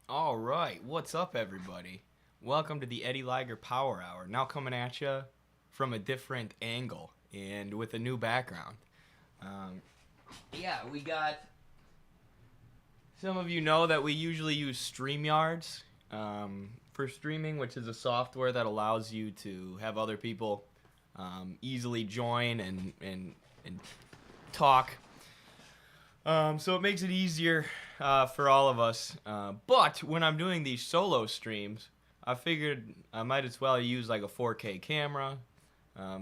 All right, what's up, everybody? Welcome to the Eddie Liger Power Hour. Now coming at you from a different angle and with a new background. Um, we got. Some of you know that we usually use StreamYards for streaming, which is a software that allows you to have other people easily join and talk. So it makes it easier for all of us. But when I'm doing these solo streams, I figured I might as well use like a 4K camera,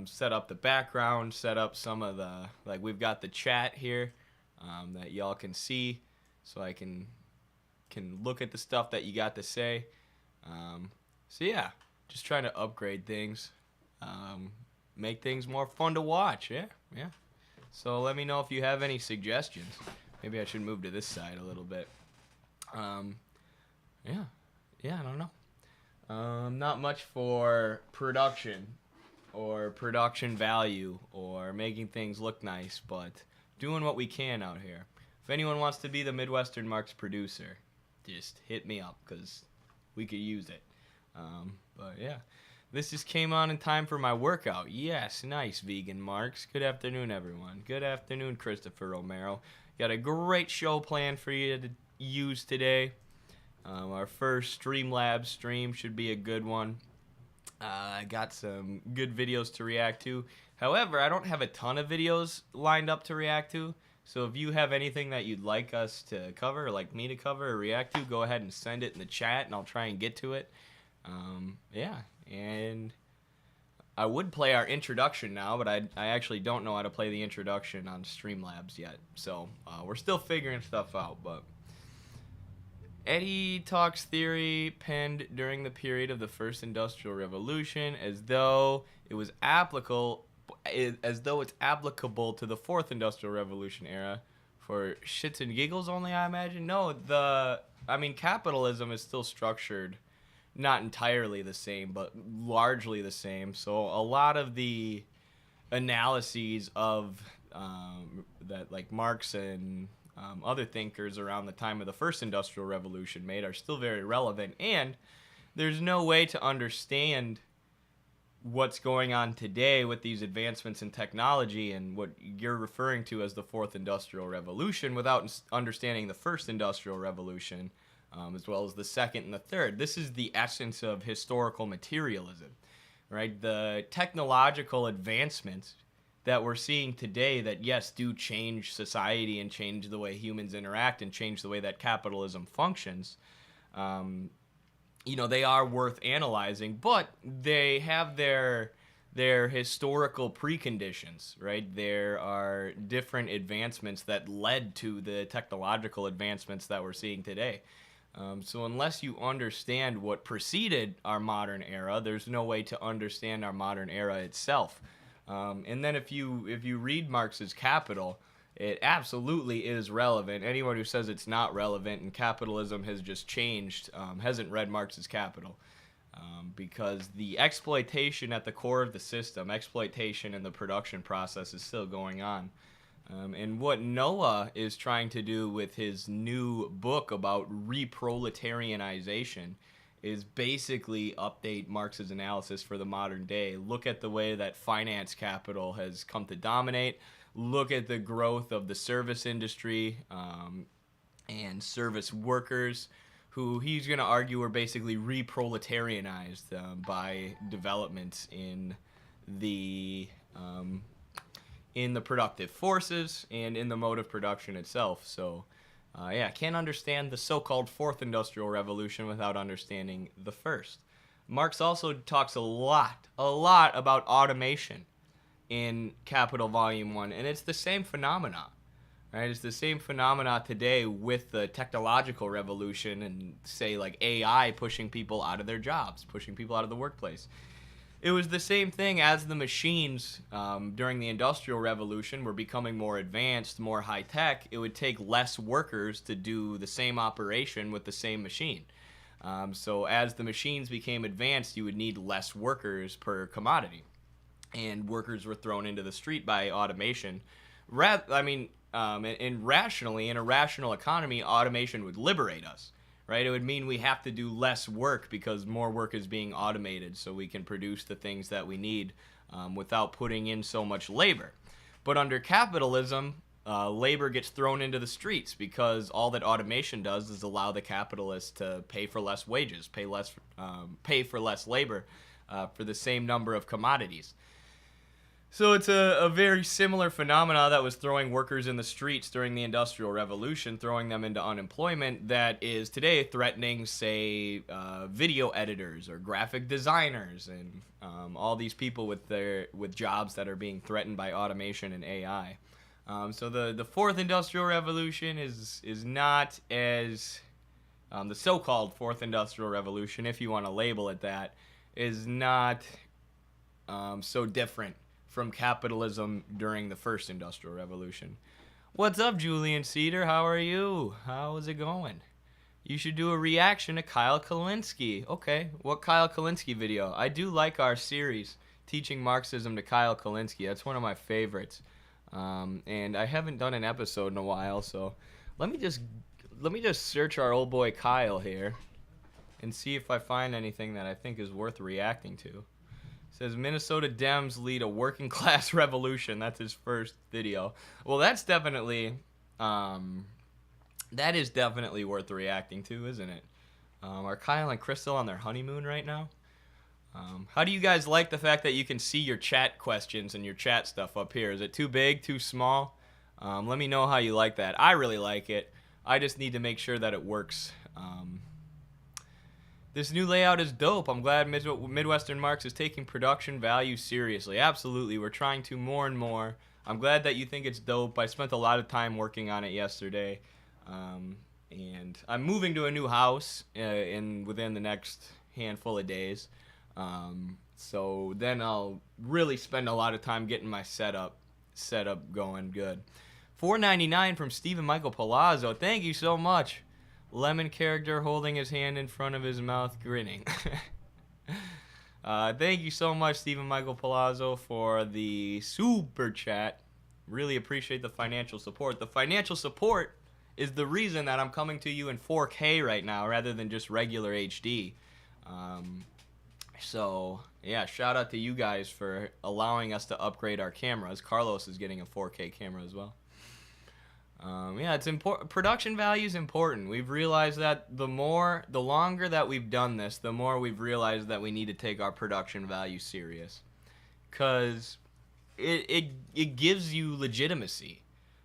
set up the background, set up some of the, like we've got the chat here that y'all can see, so I can look at the stuff that you got to say. So yeah, just trying to upgrade things, make things more fun to watch. Yeah. So let me know if you have any suggestions. Maybe I should move to this side a little bit. I don't know. Not much for production or production value or making things look nice, but doing what we can out here. If anyone wants to be the Midwestern Marx producer, just hit me up because we could use it. But yeah. This just came on in time for my workout. Yes, nice, Vegan Marks. Good afternoon, everyone. Good afternoon, Christopher Romero. Got a great show planned for you to use today. Our first Streamlabs stream should be a good one. I got some good videos to react to. However, I don't have a ton of videos lined up to react to. So if you have anything that you'd like us to cover, or like me to cover or react to, go ahead and send it in the chat, and I'll try and get to it. And I would play our introduction now, but I actually don't know how to play the introduction on Streamlabs yet. So we're still figuring stuff out. But Eddie talks theory penned during the period of the First Industrial Revolution as though it's applicable to the Fourth Industrial Revolution era for shits and giggles only, I imagine. No, capitalism is still structured not entirely the same, but largely the same. So a lot of the analyses of that, like Marx and other thinkers around the time of the First Industrial Revolution made, are still very relevant. And there's no way to understand what's going on today with these advancements in technology and what you're referring to as the Fourth Industrial Revolution without understanding the First Industrial Revolution. As well as the second and the third. This is the essence of historical materialism, right? The technological advancements that we're seeing today that, yes, do change society and change the way humans interact and change the way that capitalism functions, they are worth analyzing, but they have their historical preconditions, right? There are different advancements that led to the technological advancements that we're seeing today. So unless you understand what preceded our modern era, there's no way to understand our modern era itself. And then if you read Marx's Capital, it absolutely is relevant. Anyone who says it's not relevant and capitalism has just changed hasn't read Marx's Capital. Because the exploitation at the core of the system, exploitation in the production process, is still going on. And what Noah is trying to do with his new book about reproletarianization is basically update Marx's analysis for the modern day. Look at the way that finance capital has come to dominate. Look at the growth of the service industry and service workers, who he's going to argue are basically reproletarianized by developments in the productive forces and in the mode of production itself. So, can't understand the so-called Fourth Industrial Revolution without understanding the First. Marx also talks a lot about automation in Capital Volume 1, and it's the same phenomena, right? It's the same phenomena today with the technological revolution and, say, like AI pushing people out of their jobs, pushing people out of the workplace. It was the same thing as the machines during the Industrial Revolution were becoming more advanced, more high-tech. It would take less workers to do the same operation with the same machine. So as the machines became advanced, you would need less workers per commodity. And workers were thrown into the street by automation. And rationally, in a rational economy, automation would liberate us. right? It would mean we have to do less work because more work is being automated so we can produce the things that we need without putting in so much labor. But under capitalism, labor gets thrown into the streets because all that automation does is allow the capitalists to pay for less wages, pay for less labor for the same number of commodities. So it's a very similar phenomena that was throwing workers in the streets during the Industrial Revolution, throwing them into unemployment, that is today threatening, say, video editors or graphic designers and all these people with jobs that are being threatened by automation and AI. So the fourth Industrial Revolution is not as the so-called fourth Industrial Revolution, if you want to label it that, is not so different from capitalism during the first Industrial Revolution. What's up, Julian Cedar? How are you? How's it going? You should do a reaction to Kyle Kalinske. Okay, what Kyle Kalinske video? I do like our series, Teaching Marxism to Kyle Kalinske. That's one of my favorites. And I haven't done an episode in a while, so let me just search our old boy Kyle here and see if I find anything that I think is worth reacting to. Says Minnesota Dems lead a working class revolution. That's his first video. Well, that's definitely that is definitely worth reacting to, isn't it? Are Kyle and Crystal on their honeymoon right now? How do you guys like the fact that you can see your chat questions and your chat stuff up here? Is it too big, too small? Let me know how you like that. I really like it. I just need to make sure that it works. This new layout is dope. I'm glad Midwestern Marx is taking production value seriously. Absolutely. We're trying to more and more. I'm glad that you think it's dope. I spent a lot of time working on it yesterday. And I'm moving to a new house within the next handful of days. So then I'll really spend a lot of time getting my setup going good. $4.99 from Stephen Michael Palazzo. Thank you so much. Lemon character holding his hand in front of his mouth, grinning. Thank you so much, Stephen Michael Palazzo, for the super chat. Really appreciate the financial support. The financial support is the reason that I'm coming to you in 4K right now rather than just regular HD. So, yeah, shout out to you guys for allowing us to upgrade our cameras. Carlos is getting a 4K camera as well. Yeah, it's important. Production value is important. We've realized that the longer that we've done this, the more we've realized that we need to take our production value serious, because it gives you legitimacy,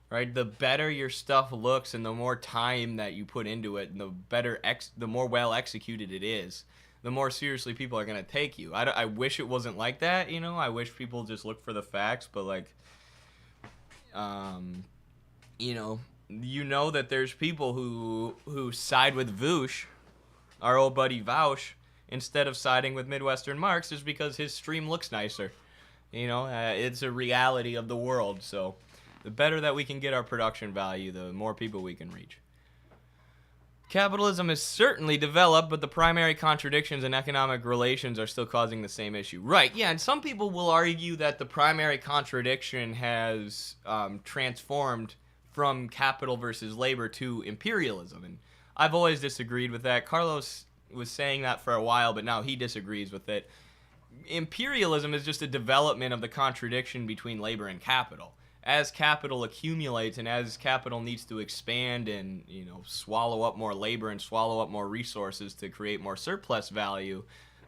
right? The better your stuff looks, and the more time that you put into it, and the more well executed it is, the more seriously people are gonna take you. I wish it wasn't like that, you know. I wish people just look for the facts, but like, you know that there's people who side with Voosh, our old buddy Vaush, instead of siding with Midwestern Marx, just because his stream looks nicer. It's a reality of the world. So the better that we can get our production value, the more people we can reach. Capitalism is certainly developed, but the primary contradictions in economic relations are still causing the same issue. Right, yeah, and some people will argue that the primary contradiction has transformed from capital versus labor to imperialism, and I've always disagreed with that. Carlos was saying that for a while, but now he disagrees with it. Imperialism is just a development of the contradiction between labor and capital. As capital accumulates and as capital needs to expand and swallow up more labor and swallow up more resources to create more surplus value,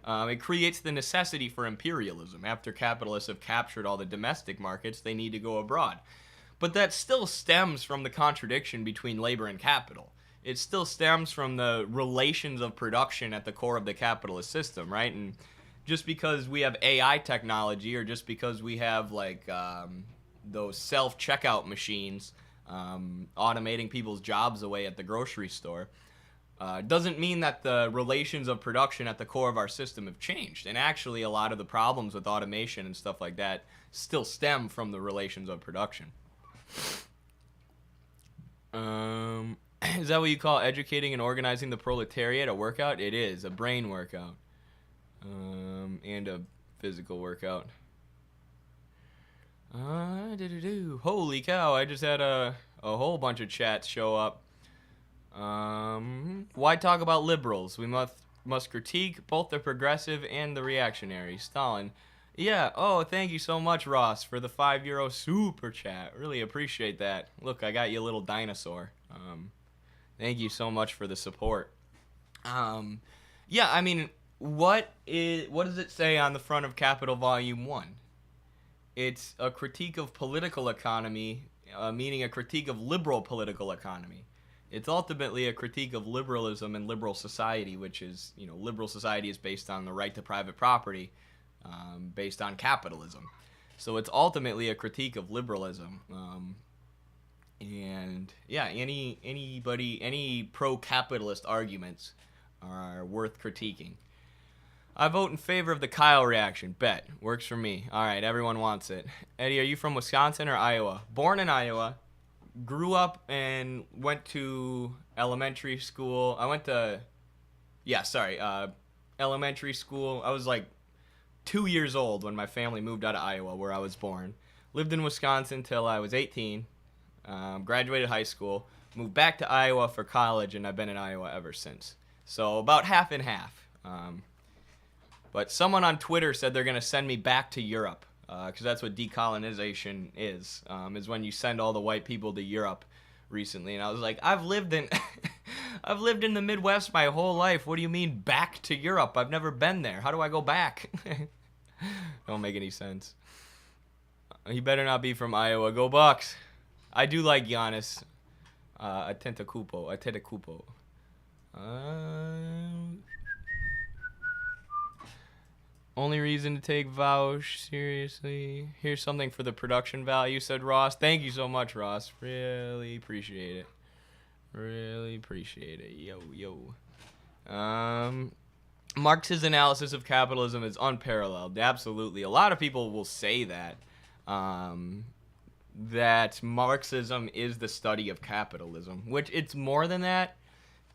it creates the necessity for imperialism. After capitalists have captured all the domestic markets, they need to go abroad. But that still stems from the contradiction between labor and capital. It still stems from the relations of production at the core of the capitalist system, right? And just because we have AI technology, or just because we have those self-checkout machines automating people's jobs away at the grocery store, doesn't mean that the relations of production at the core of our system have changed. And actually, a lot of the problems with automation and stuff like that still stem from the relations of production. Is that what you call educating and organizing the proletariat a workout? It is a brain workout, and a physical workout. Holy cow, I just had a whole bunch of chats show up. Why talk about liberals? We must critique both the progressive and the reactionary. Stalin. Yeah, oh, thank you so much, Ross, for the €5 super chat. Really appreciate that. Look, I got you a little dinosaur. Thank you so much for the support. Yeah, I mean, what does it say on the front of Capital Volume 1? It's a critique of political economy, meaning a critique of liberal political economy. It's ultimately a critique of liberalism and liberal society, which is, liberal society is based on the right to private property, based on capitalism. So it's ultimately a critique of liberalism. And yeah, any pro-capitalist arguments are worth critiquing. I vote in favor of the Kyle reaction. Bet. Works for me. All right, everyone wants it. Eddie, are you from Wisconsin or Iowa? Born in Iowa. Grew up and went to elementary school. Elementary school. I was like 2 years old when my family moved out of Iowa, where I was born. Lived in Wisconsin till I was 18. Graduated high school. Moved back to Iowa for college, and I've been in Iowa ever since. So about half and half. But someone on Twitter said they're going to send me back to Europe, because that's what decolonization is when you send all the white people to Europe recently. And I was like, I've lived in the Midwest my whole life. What do you mean back to Europe? I've never been there. How do I go back? Don't make any sense. He better not be from Iowa. Go Bucks. I do like Giannis. Antetokounmpo. Only reason to take Vouch seriously. Here's something for the production value, said Ross. Thank you so much, Ross. Really appreciate it. Yo. Marx's analysis of capitalism is unparalleled. Absolutely. A lot of people will say that. That Marxism is the study of capitalism, which it's more than that.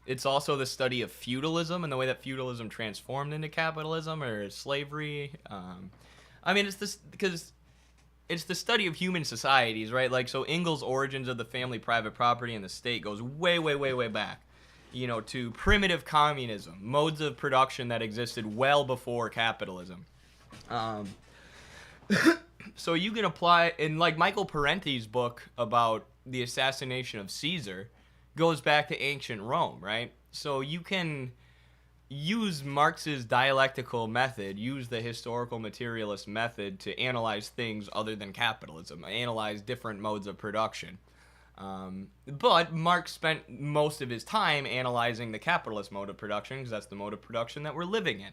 It's also the study of feudalism and the way that feudalism transformed into capitalism or slavery. It's this because it's the study of human societies, right? Like, so Engels' Origins of the Family, Private Property, and the State goes way, way, way, way back, to primitive communism, modes of production that existed well before capitalism. So you can apply, in like Michael Parenti's book about the assassination of Caesar, goes back to ancient Rome, right? So you can use Marx's dialectical method, use the historical materialist method to analyze things other than capitalism, analyze different modes of production. But Marx spent most of his time analyzing the capitalist mode of production, because that's the mode of production that we're living in.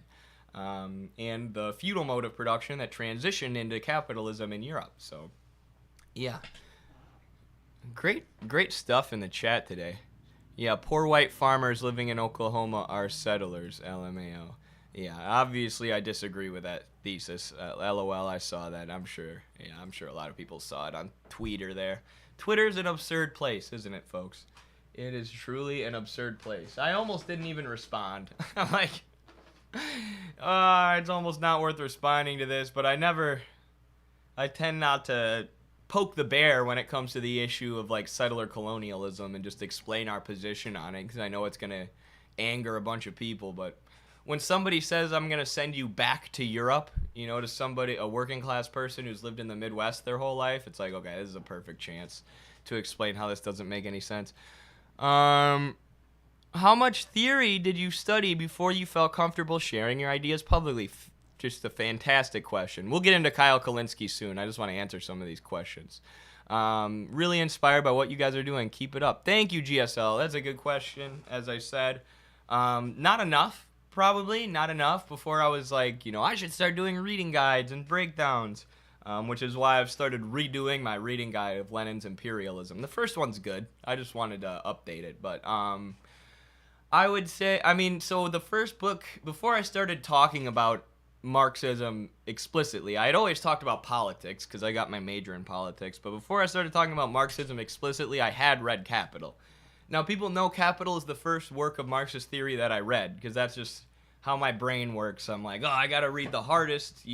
And the feudal mode of production that transitioned into capitalism in Europe. So, yeah. Great stuff in the chat today. Yeah, poor white farmers living in Oklahoma are settlers, LMAO. Yeah, obviously I disagree with that thesis. LOL, I saw that, I'm sure. Yeah, I'm sure a lot of people saw it on Twitter there. Twitter's an absurd place, isn't it, folks? It is truly an absurd place. I almost didn't even respond. I'm like, it's almost not worth responding to this, but I tend not to poke the bear when it comes to the issue of like settler colonialism and just explain our position on it, because I know it's going to anger a bunch of people. But when somebody says I'm going to send you back to Europe, to somebody, a working class person who's lived in the Midwest their whole life, it's like, okay, this is a perfect chance to explain how this doesn't make any sense. How much theory did you study before you felt comfortable sharing your ideas publicly? Just a fantastic question. We'll get into Kyle Kalinske soon. I just want to answer some of these questions. Really inspired by what you guys are doing. Keep it up. Thank you, GSL. That's a good question, as I said. Not enough, probably. Not enough. Before I was like, I should start doing reading guides and breakdowns, which is why I've started redoing my reading guide of Lenin's Imperialism. The first one's good. I just wanted to update it. But I would say, so the first book, before I started talking about Marxism explicitly, I had always talked about politics because I got my major in politics, but before I started talking about Marxism explicitly, I had read Capital. Now, people know Capital is the first work of Marxist theory that I read, because that's just how my brain works. I'm like, I gotta read the hardest,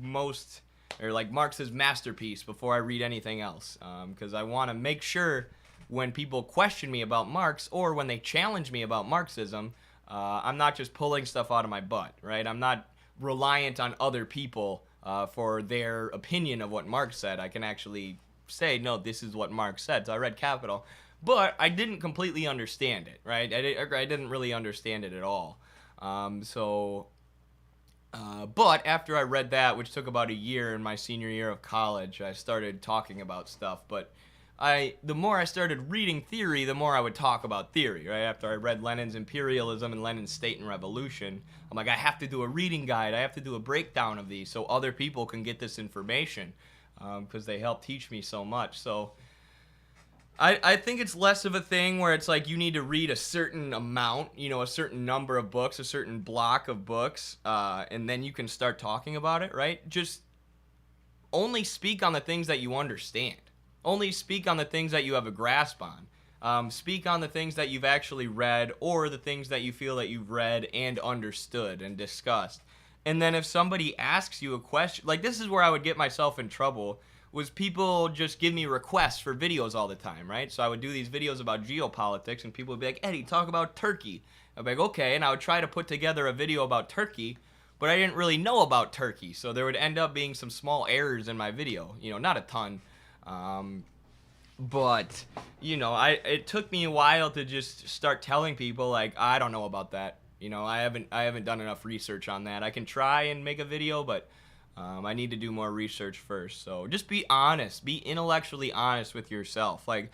most, or like Marx's masterpiece before I read anything else, because I want to make sure when people question me about Marx or when they challenge me about Marxism, I'm not just pulling stuff out of my butt, right? I'm not reliant on other people for their opinion of what Marx said. I can actually say, no, this is what Marx said. So I read Capital, but I didn't completely understand it, right? I didn't really understand it at all. But after I read that, which took about a year in my senior year of college, I started talking about stuff. But the more I started reading theory, the more I would talk about theory, right? After I read Lenin's Imperialism and Lenin's State and Revolution, I'm like, I have to do a reading guide. I have to do a breakdown of these so other people can get this information, because they helped teach me so much. So I think it's less of a thing where it's like you need to read a certain amount, a certain number of books, a certain block of books, and then you can start talking about it, right? Just only speak on the things that you understand. Only speak on the things that you have a grasp on. Speak on the things that you've actually read or the things that you feel that you've read and understood and discussed. And then if somebody asks you a question, like this is where I would get myself in trouble, was people just give me requests for videos all the time, right? So I would do these videos about geopolitics and people would be like, Eddie, talk about Turkey. I'd be like, okay, and I would try to put together a video about Turkey, but I didn't really know about Turkey, so there would end up being some small errors in my video, not a ton. But it took me a while to just start telling people like, I don't know about that. I haven't done enough research on that. I can try and make a video, but I need to do more research first. So just be honest. Be intellectually honest with yourself. Like,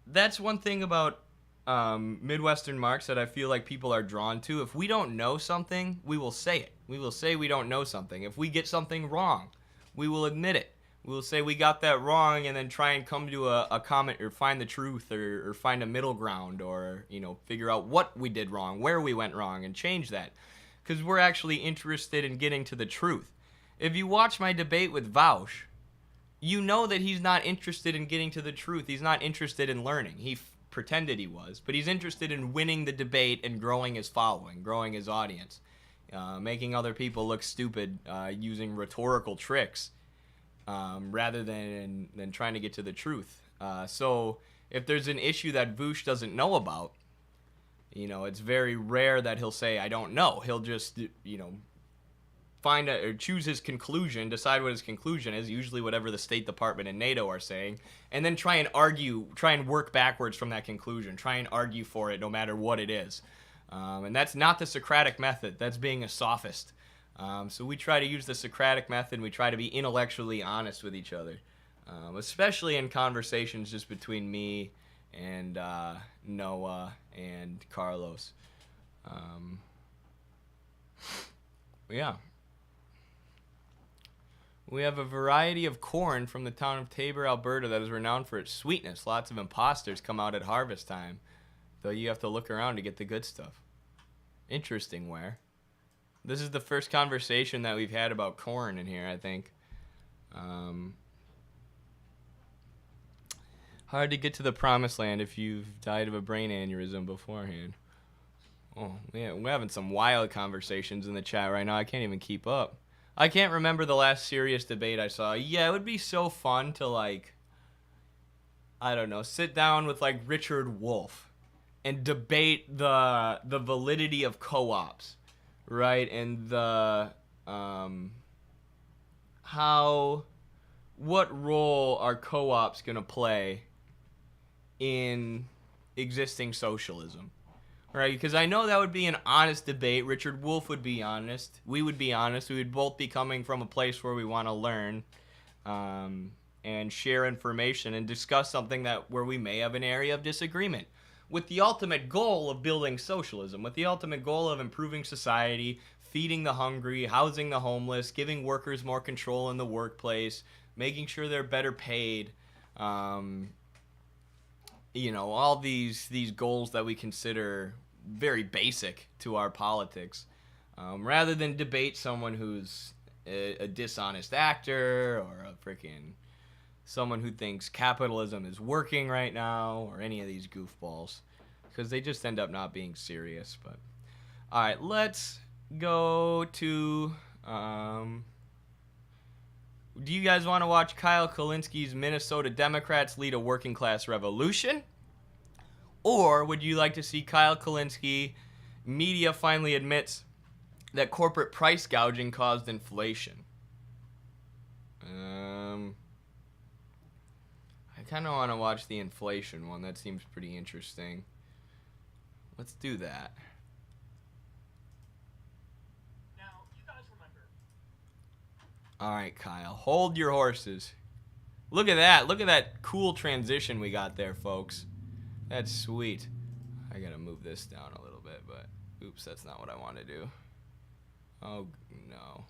that's one thing about Midwestern Marx that I feel like people are drawn to. If we don't know something, we will say it. We will say we don't know something. If we get something wrong, we will admit it. We will say we got that wrong and then try and come to a comment or find the truth or find a middle ground or, figure out what we did wrong, where we went wrong, and change that. Because we're actually interested in getting to the truth. If you watch my debate with Vaush, you know that he's not interested in getting to the truth. He's not interested in learning. He pretended he was, but he's interested in winning the debate and growing his following, growing his audience, making other people look stupid using rhetorical tricks rather than trying to get to the truth. So if there's an issue that Vaush doesn't know about, it's very rare that he'll say, I don't know. He'll just, find or choose his conclusion, decide what his conclusion is, usually whatever the State Department and NATO are saying, and then try and work backwards from that conclusion, try and argue for it no matter what it is. And that's not the Socratic method. That's being a sophist. So we try to use the Socratic method, and we try to be intellectually honest with each other, especially in conversations just between me and Noah and Carlos. Yeah. We have a variety of corn from the town of Tabor, Alberta that is renowned for its sweetness. Lots of imposters come out at harvest time, though you have to look around to get the good stuff. Interesting, Ware. This is the first conversation that we've had about corn in here, I think. Hard to get to the promised land if you've died of a brain aneurysm beforehand. Oh, yeah, we're having some wild conversations in the chat right now. I can't even keep up. I can't remember the last serious debate I saw. Yeah, it would be so fun to, like, I don't know, sit down with, like, Richard Wolff and debate the validity of co-ops, right? And what role are co-ops going to play in existing socialism? Right, because I know that would be an honest debate. Richard Wolff would be honest. We would be honest. We would both be coming from a place where we want to learn and share information and discuss something where we may have an area of disagreement, with the ultimate goal of building socialism, with the ultimate goal of improving society, feeding the hungry, housing the homeless, giving workers more control in the workplace, making sure they're better paid. All these goals that we consider very basic to our politics, rather than debate someone who's a dishonest actor or someone who thinks capitalism is working right now, or any of these goofballs, because they just end up not being serious. But all right, let's go to Do you guys want to watch Kyle Kulinski's Minnesota Democrats lead a working class revolution? Or would you like to see Kyle Kulinski, media finally admits that corporate price gouging caused inflation? I kind of want to watch the inflation one. That seems pretty interesting. Let's do that. Now, you guys remember. All right, Kyle. Hold your horses. Look at that. Look at that cool transition we got there, folks. That's sweet. I got to move this down a little bit, but oops, that's not what I want to do. Oh, no.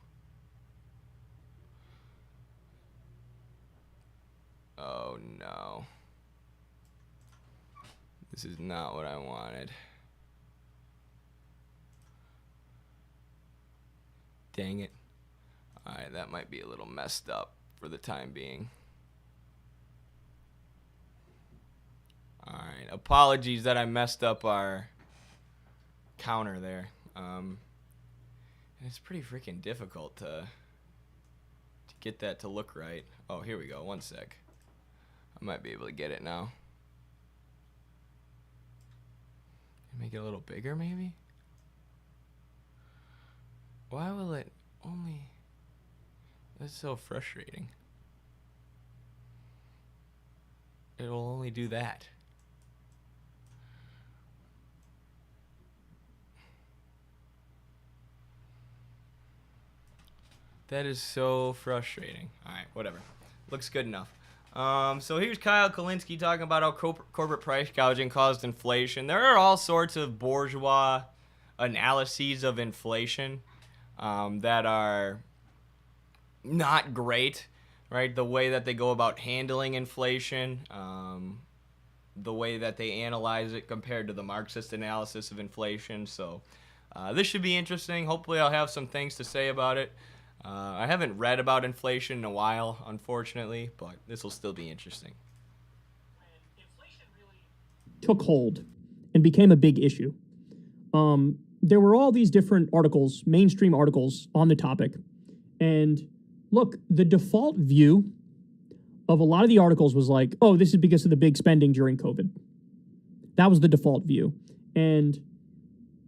Oh, no. This is not what I wanted. Dang it. Alright, that might be a little messed up for the time being. Alright, apologies that I messed up our counter there. It's pretty freaking difficult to get that to look right. Oh, here we go. One sec. I might be able to get it now. Make it a little bigger, maybe? Why will it only... That's so frustrating. It will only do that. That is so frustrating. Alright, whatever. Looks good enough. So here's Kyle Kulinski talking about how corporate price gouging caused inflation. There are all sorts of bourgeois analyses of inflation that are not great, right? The way that they go about handling inflation, the way that they analyze it compared to the Marxist analysis of inflation. So this should be interesting. Hopefully I'll have some things to say about it. I haven't read about inflation in a while, unfortunately, but this will still be interesting. When inflation really took hold and became a big issue, there were all these different articles, mainstream articles on the topic. And look, the default view of a lot of the articles was like, oh, this is because of the big spending during COVID. That was the default view. And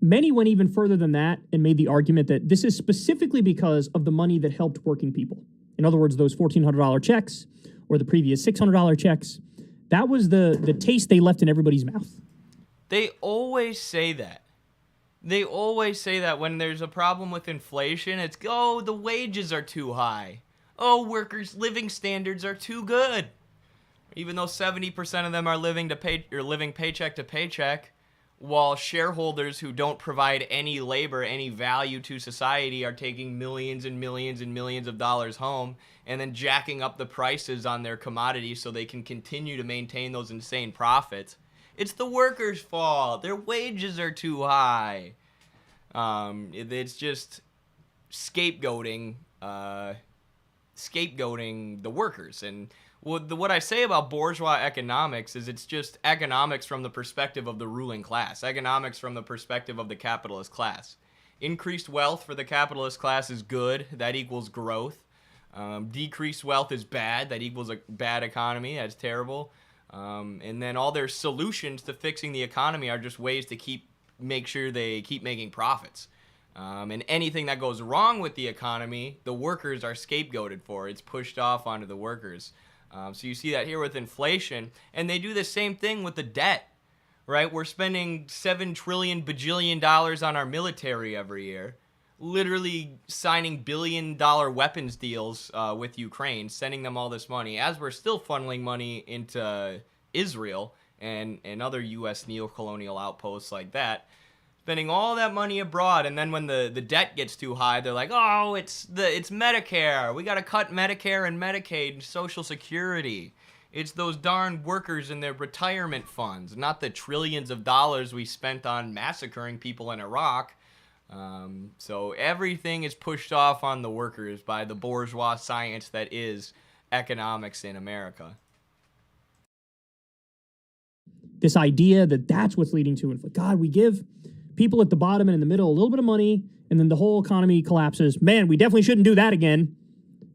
many went even further than that and made the argument that this is specifically because of the money that helped working people. In other words, those $1,400 checks or the previous $600 checks, that was the taste they left in everybody's mouth. They always say that. They always say that when there's a problem with inflation, it's, oh, the wages are too high. Oh, workers' living standards are too good. Even though 70% of them are living paycheck to paycheck, while shareholders who don't provide any labor, any value to society are taking millions and millions and millions of dollars home and then jacking up the prices on their commodities so they can continue to maintain those insane profits. It's the workers' fault. Their wages are too high. It's just scapegoating the workers. And what I say about bourgeois economics is it's just economics from the perspective of the ruling class, economics from the perspective of the capitalist class. Increased wealth for the capitalist class is good. That equals growth. Decreased wealth is bad. That equals a bad economy. That's terrible. And then all their solutions to fixing the economy are just ways to make sure they keep making profits. And anything that goes wrong with the economy, the workers are scapegoated for. It's pushed off onto the workers. So you see that here with inflation, and they do the same thing with the debt, right? We're spending $7 trillion bajillion on our military every year, literally signing billion-dollar weapons deals with Ukraine, sending them all this money, as we're still funneling money into Israel and other U.S. neocolonial outposts like that, spending all that money abroad, and then when the debt gets too high, they're like, oh, it's Medicare. We got to cut Medicare and Medicaid and Social Security. It's those darn workers and their retirement funds, not the trillions of dollars we spent on massacring people in Iraq. So everything is pushed off on the workers by the bourgeois science that is economics in America. This idea that that's what's leading to inflation. God, we give people at the bottom and in the middle a little bit of money, and then the whole economy collapses. Man, we definitely shouldn't do that again.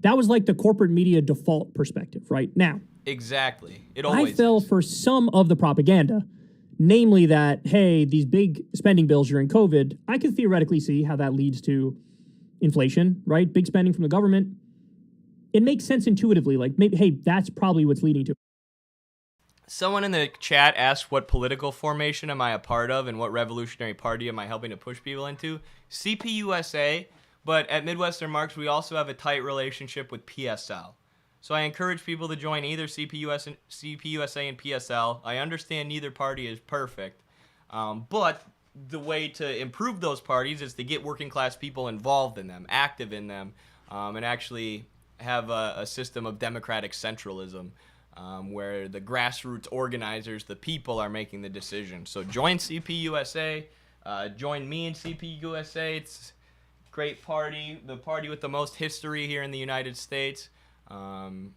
That was like the corporate media default perspective, right? Now, Exactly. It I always fell is. for some of the propaganda, namely that, hey, these big spending bills during COVID, I could theoretically see how that leads to inflation, right? Big spending from the government. It makes sense intuitively. Like, maybe, hey, that's probably what's leading to. Someone in the chat asked what political formation am I a part of and what revolutionary party am I helping to push people into? CPUSA, but at Midwestern Marx we also have a tight relationship with PSL. So I encourage people to join either CPUSA and PSL. I understand neither party is perfect, but the way to improve those parties is to get working class people involved in them, active in them, and actually have a system of democratic centralism. Where the grassroots organizers, the people, are making the decision. So join CPUSA, join me in CPUSA. It's a great party, the party with the most history here in the United States. And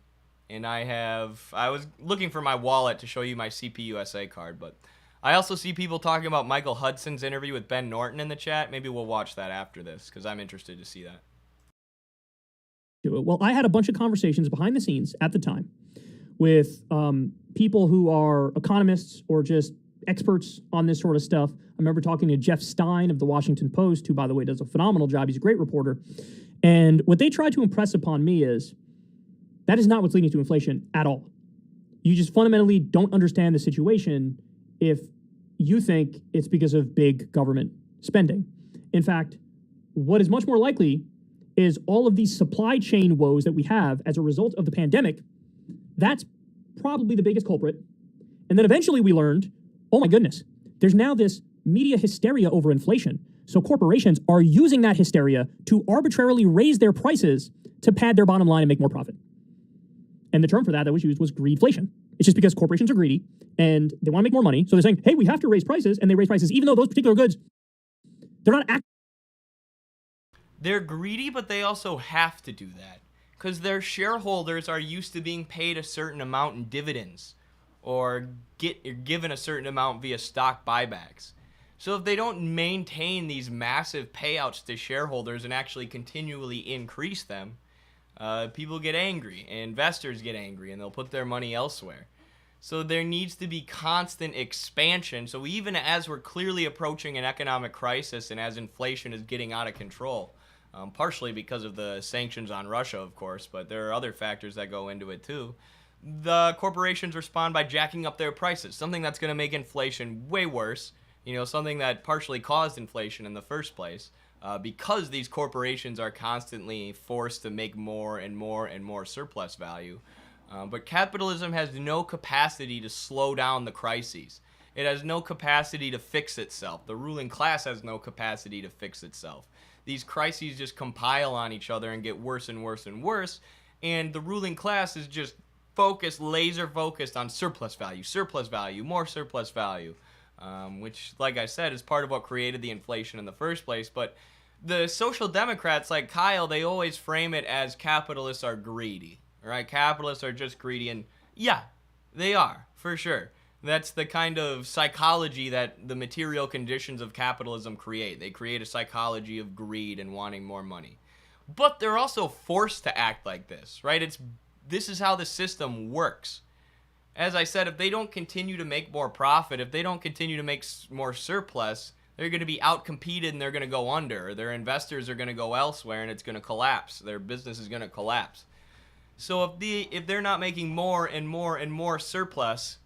I was looking for my wallet to show you my CPUSA card, but I also see people talking about Michael Hudson's interview with Ben Norton in the chat. Maybe we'll watch that after this, because I'm interested to see that. Well, I had a bunch of conversations behind the scenes at the time with people who are economists or just experts on this sort of stuff. I remember talking to Jeff Stein of the Washington Post, who, by the way, does a phenomenal job. He's a great reporter. And what they tried to impress upon me is that is not what's leading to inflation at all. You just fundamentally don't understand the situation if you think it's because of big government spending. In fact, what is much more likely is all of these supply chain woes that we have as a result of the pandemic. That's probably the biggest culprit. And then eventually we learned, oh my goodness, there's now this media hysteria over inflation. So corporations are using that hysteria to arbitrarily raise their prices to pad their bottom line and make more profit. And the term for that was used was greedflation. It's just because corporations are greedy and they want to make more money. So they're saying, hey, we have to raise prices. And they raise prices even though those particular goods, they're not actually. They're greedy, but they also have to do that, because their shareholders are used to being paid a certain amount in dividends or given a certain amount via stock buybacks. So if they don't maintain these massive payouts to shareholders and actually continually increase them, people get angry, investors get angry, and they'll put their money elsewhere. So there needs to be constant expansion. So even as we're clearly approaching an economic crisis and as inflation is getting out of control, partially because of the sanctions on Russia, of course, but there are other factors that go into it too. The corporations respond by jacking up their prices, something that's going to make inflation way worse, something that partially caused inflation in the first place, because these corporations are constantly forced to make more and more and more surplus value. But capitalism has no capacity to slow down the crises. It has no capacity to fix itself. The ruling class has no capacity to fix itself. These crises just compile on each other and get worse and worse and worse, and the ruling class is just laser focused on surplus value, more surplus value, which, like I said, is part of what created the inflation in the first place. But the social democrats like Kyle, they always frame it as capitalists are greedy, right? Capitalists are just greedy, and yeah, they are, for sure. That's the kind of psychology that the material conditions of capitalism create. They create a psychology of greed and wanting more money. But they're also forced to act like this, right? This is how the system works. As I said, if they don't continue to make more profit, if they don't continue to make more surplus, they're going to be outcompeted and they're going to go under. Their investors are going to go elsewhere and it's going to collapse. Their business is going to collapse. So if they're not making more and more and more surplus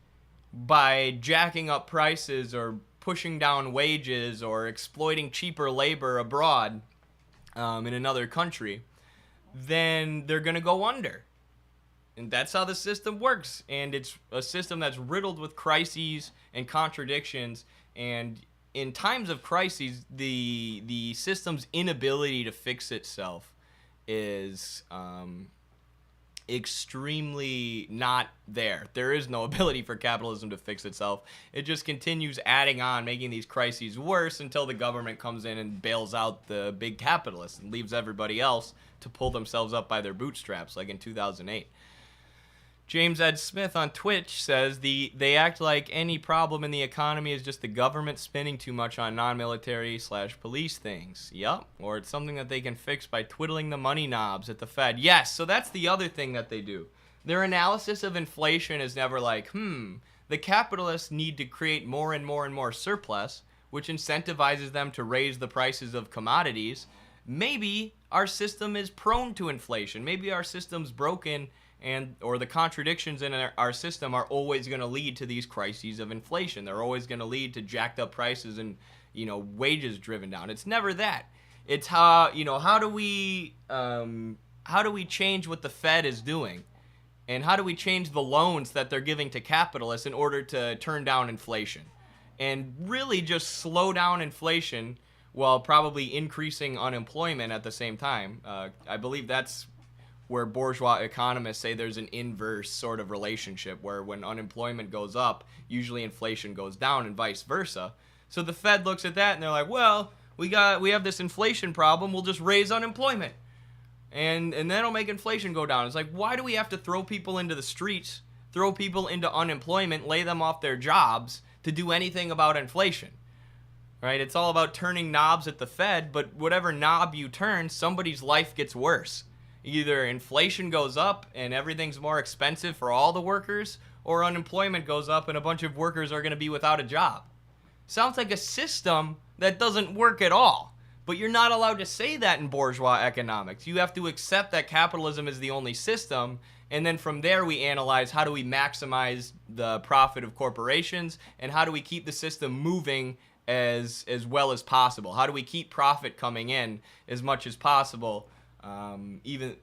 by jacking up prices or pushing down wages or exploiting cheaper labor abroad in another country, then they're going to go under. And that's how the system works. And it's a system that's riddled with crises and contradictions. And in times of crises, the system's inability to fix itself is extremely not there. There is no ability for capitalism to fix itself. It just continues adding on, making these crises worse until the government comes in and bails out the big capitalists and leaves everybody else to pull themselves up by their bootstraps, like in 2008. James Ed Smith on Twitch says they act like any problem in the economy is just the government spending too much on non-military/police things. Yup. Or it's something that they can fix by twiddling the money knobs at the Fed. Yes, so that's the other thing that they do. Their analysis of inflation is never like, the capitalists need to create more and more and more surplus, which incentivizes them to raise the prices of commodities. Maybe our system is prone to inflation. Maybe our system's broken, or the contradictions in our system are always going to lead to these crises of inflation. They're always going to lead to jacked up prices and, wages driven down. It's never that. It's how do we change what the Fed is doing? And how do we change the loans that they're giving to capitalists in order to turn down inflation? And really just slow down inflation while probably increasing unemployment at the same time. I believe that's where bourgeois economists say there's an inverse sort of relationship where when unemployment goes up, usually inflation goes down and vice versa. So the Fed looks at that and they're like, well, we have this inflation problem, we'll just raise unemployment. And that'll make inflation go down. It's like, why do we have to throw people into the streets, throw people into unemployment, lay them off their jobs to do anything about inflation? Right? It's all about turning knobs at the Fed, but whatever knob you turn, somebody's life gets worse. Either inflation goes up and everything's more expensive for all the workers, or unemployment goes up and a bunch of workers are going to be without a job. Sounds like a system that doesn't work at all. But you're not allowed to say that in bourgeois economics. You have to accept that capitalism is the only system, and then from there we analyze how do we maximize the profit of corporations and how do we keep the system moving as well as possible. How do we keep profit coming in as much as possible? Even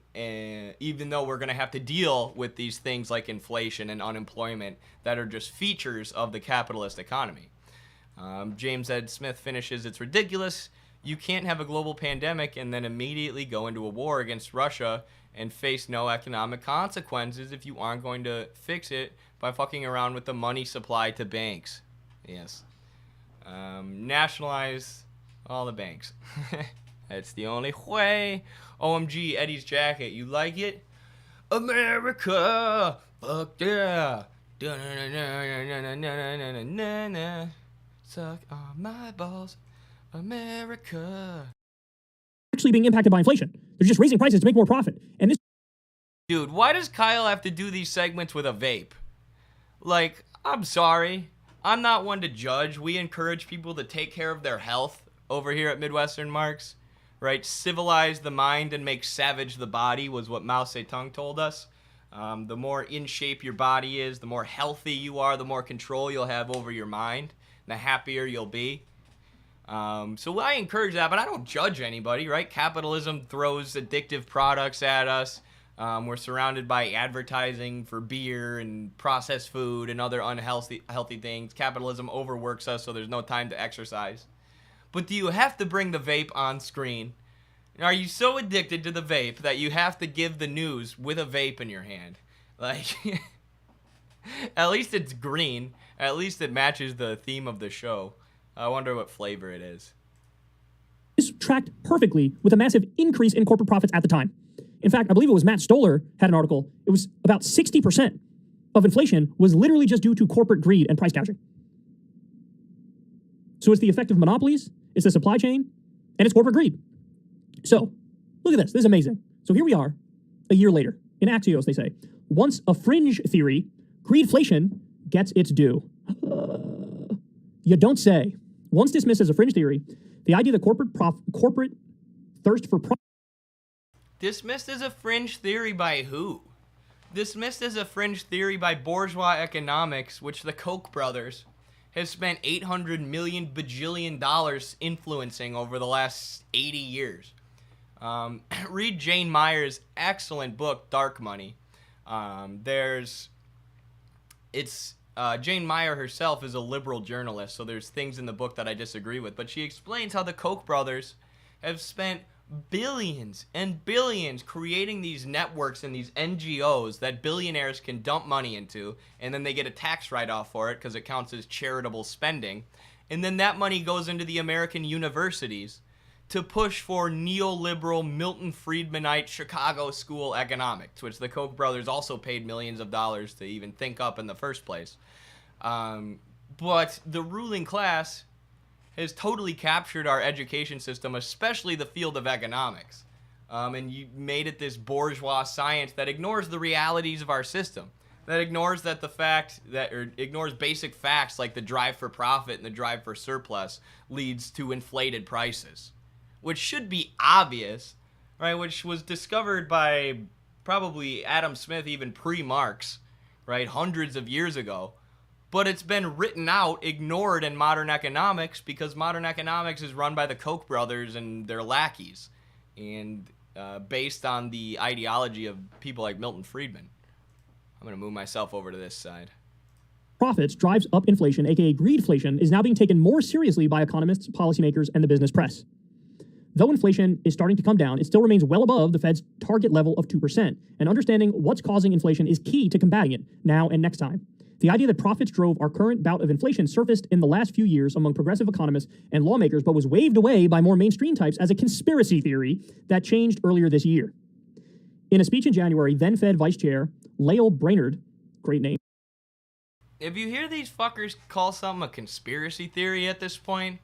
though we're going to have to deal with these things like inflation and unemployment that are just features of the capitalist economy. James Ed Smith finishes, it's ridiculous. You can't have a global pandemic and then immediately go into a war against Russia and face no economic consequences if you aren't going to fix it by fucking around with the money supply to banks. Yes. Nationalize all the banks. That's the only way. OMG, Eddie's jacket. You like it? America! Fuck yeah! Suck on my balls. America. Actually being impacted by inflation. They're just raising prices to make more profit. And this... Dude, why does Kyle have to do these segments with a vape? Like, I'm sorry. I'm not one to judge. We encourage people to take care of their health over here at Midwestern Marx. Right? Civilize the mind and make savage the body was what Mao Zedong told us. The more in shape your body is, the more healthy you are, the more control you'll have over your mind, the happier you'll be. So I encourage that, but I don't judge anybody, right? Capitalism throws addictive products at us. We're surrounded by advertising for beer and processed food and other unhealthy things. Capitalism overworks us, so there's no time to exercise. But do you have to bring the vape on screen? Are you so addicted to the vape that you have to give the news with a vape in your hand? Like, at least it's green. At least it matches the theme of the show. I wonder what flavor it is. This tracked perfectly with a massive increase in corporate profits at the time. In fact, I believe it was Matt Stoller had an article. It was about 60% of inflation was literally just due to corporate greed and price gouging. So it's the effect of monopolies, it's the supply chain, and it's corporate greed. So, look at this. This is amazing. So here we are, a year later. In Axios, they say, once a fringe theory, greedflation gets its due. You don't say. Once dismissed as a fringe theory, the idea that corporate thirst for profit... Dismissed as a fringe theory by who? Dismissed as a fringe theory by bourgeois economics, which the Koch brothers have spent $800 million bajillion influencing over the last 80 years. Read Jane Mayer's excellent book, Dark Money. Jane Mayer herself is a liberal journalist, so there's things in the book that I disagree with, but she explains how the Koch brothers have spent billions and billions creating these networks and these NGOs that billionaires can dump money into, and then they get a tax write-off for it because it counts as charitable spending. And then that money goes into the American universities to push for neoliberal Milton Friedmanite Chicago school economics, which the Koch brothers also paid millions of dollars to even think up in the first place. But the ruling class has totally captured our education system, especially the field of economics. And you made it this bourgeois science that ignores the realities of our system, that ignores ignores basic facts like the drive for profit and the drive for surplus leads to inflated prices, which should be obvious, right? Which was discovered by probably Adam Smith even pre-Marx, right? Hundreds of years ago. But it's been written out, ignored in modern economics because modern economics is run by the Koch brothers and their lackeys, and based on the ideology of people like Milton Friedman. I'm going to move myself over to this side. Profits drives up inflation, aka greedflation, is now being taken more seriously by economists, policymakers, and the business press. Though inflation is starting to come down, it still remains well above the Fed's target level of 2%, and understanding what's causing inflation is key to combating it now and next time. The idea that profits drove our current bout of inflation surfaced in the last few years among progressive economists and lawmakers, but was waved away by more mainstream types as a conspiracy theory that changed earlier this year. In a speech in January, then Fed Vice Chair Lael Brainerd, great name. If you hear these fuckers call something a conspiracy theory at this point,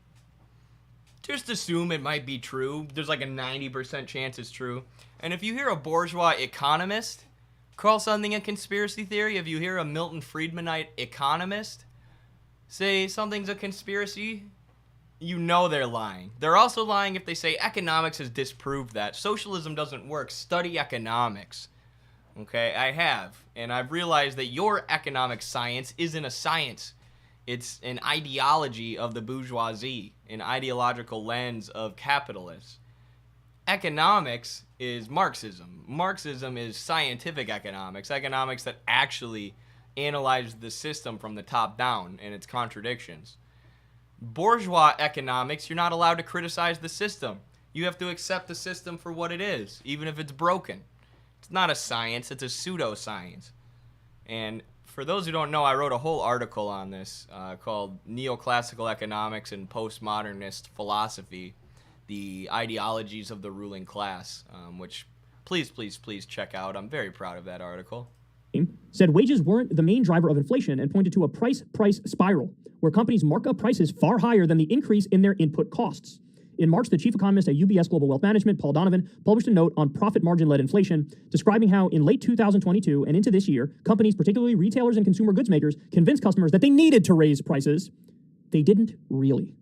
just assume it might be true. There's like a 90% chance it's true. And if you hear a bourgeois economist call something a conspiracy theory, if you hear a Milton Friedmanite economist say something's a conspiracy, you know they're lying. They're also lying if they say economics has disproved that. Socialism doesn't work. Study economics. Okay, I have. And I've realized that your economic science isn't a science. It's an ideology of the bourgeoisie, an ideological lens of capitalists. Economics is Marxism. Marxism is scientific economics, economics that actually analyzes the system from the top down and its contradictions. Bourgeois economics, you're not allowed to criticize the system. You have to accept the system for what it is, even if it's broken. It's not a science, it's a pseudoscience. And for those who don't know, I wrote a whole article on this called Neoclassical Economics and Postmodernist Philosophy, the Ideologies of the Ruling Class, which please check out. I'm very proud of that article. Said wages weren't the main driver of inflation and pointed to a price spiral, where companies mark up prices far higher than the increase in their input costs. In March, the chief economist at UBS Global Wealth Management, Paul Donovan, published a note on profit margin-led inflation, describing how in late 2022 and into this year, companies, particularly retailers and consumer goods makers, convinced customers that they needed to raise prices. They didn't really.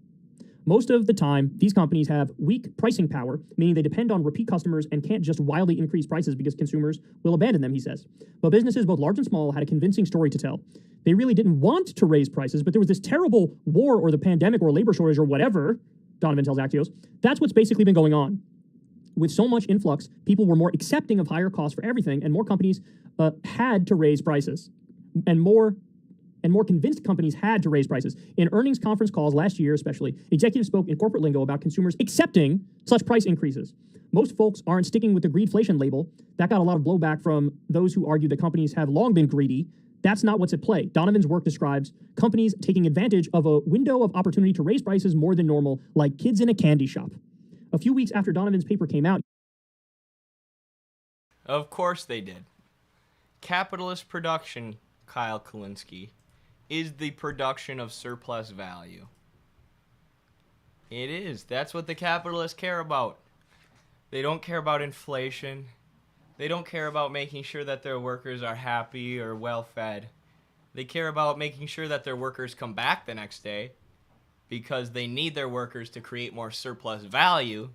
Most of the time, these companies have weak pricing power, meaning they depend on repeat customers and can't just wildly increase prices because consumers will abandon them, he says. But businesses, both large and small, had a convincing story to tell. They really didn't want to raise prices, but there was this terrible war or the pandemic or labor shortage or whatever, Donovan tells Axios. That's what's basically been going on. With so much influx, people were more accepting of higher costs for everything, and more companies had to raise prices. And more convinced companies had to raise prices. In earnings conference calls last year especially, executives spoke in corporate lingo about consumers accepting such price increases. Most folks aren't sticking with the greedflation label. That got a lot of blowback from those who argue that companies have long been greedy. That's not what's at play. Donovan's work describes companies taking advantage of a window of opportunity to raise prices more than normal, like kids in a candy shop. A few weeks after Donovan's paper came out, of course they did. Capitalist production, Kyle Kulinski, is the production of surplus value. It is. That's what the capitalists care about. They don't care about inflation. They don't care about making sure that their workers are happy or well-fed. They care about making sure that their workers come back the next day because they need their workers to create more surplus value.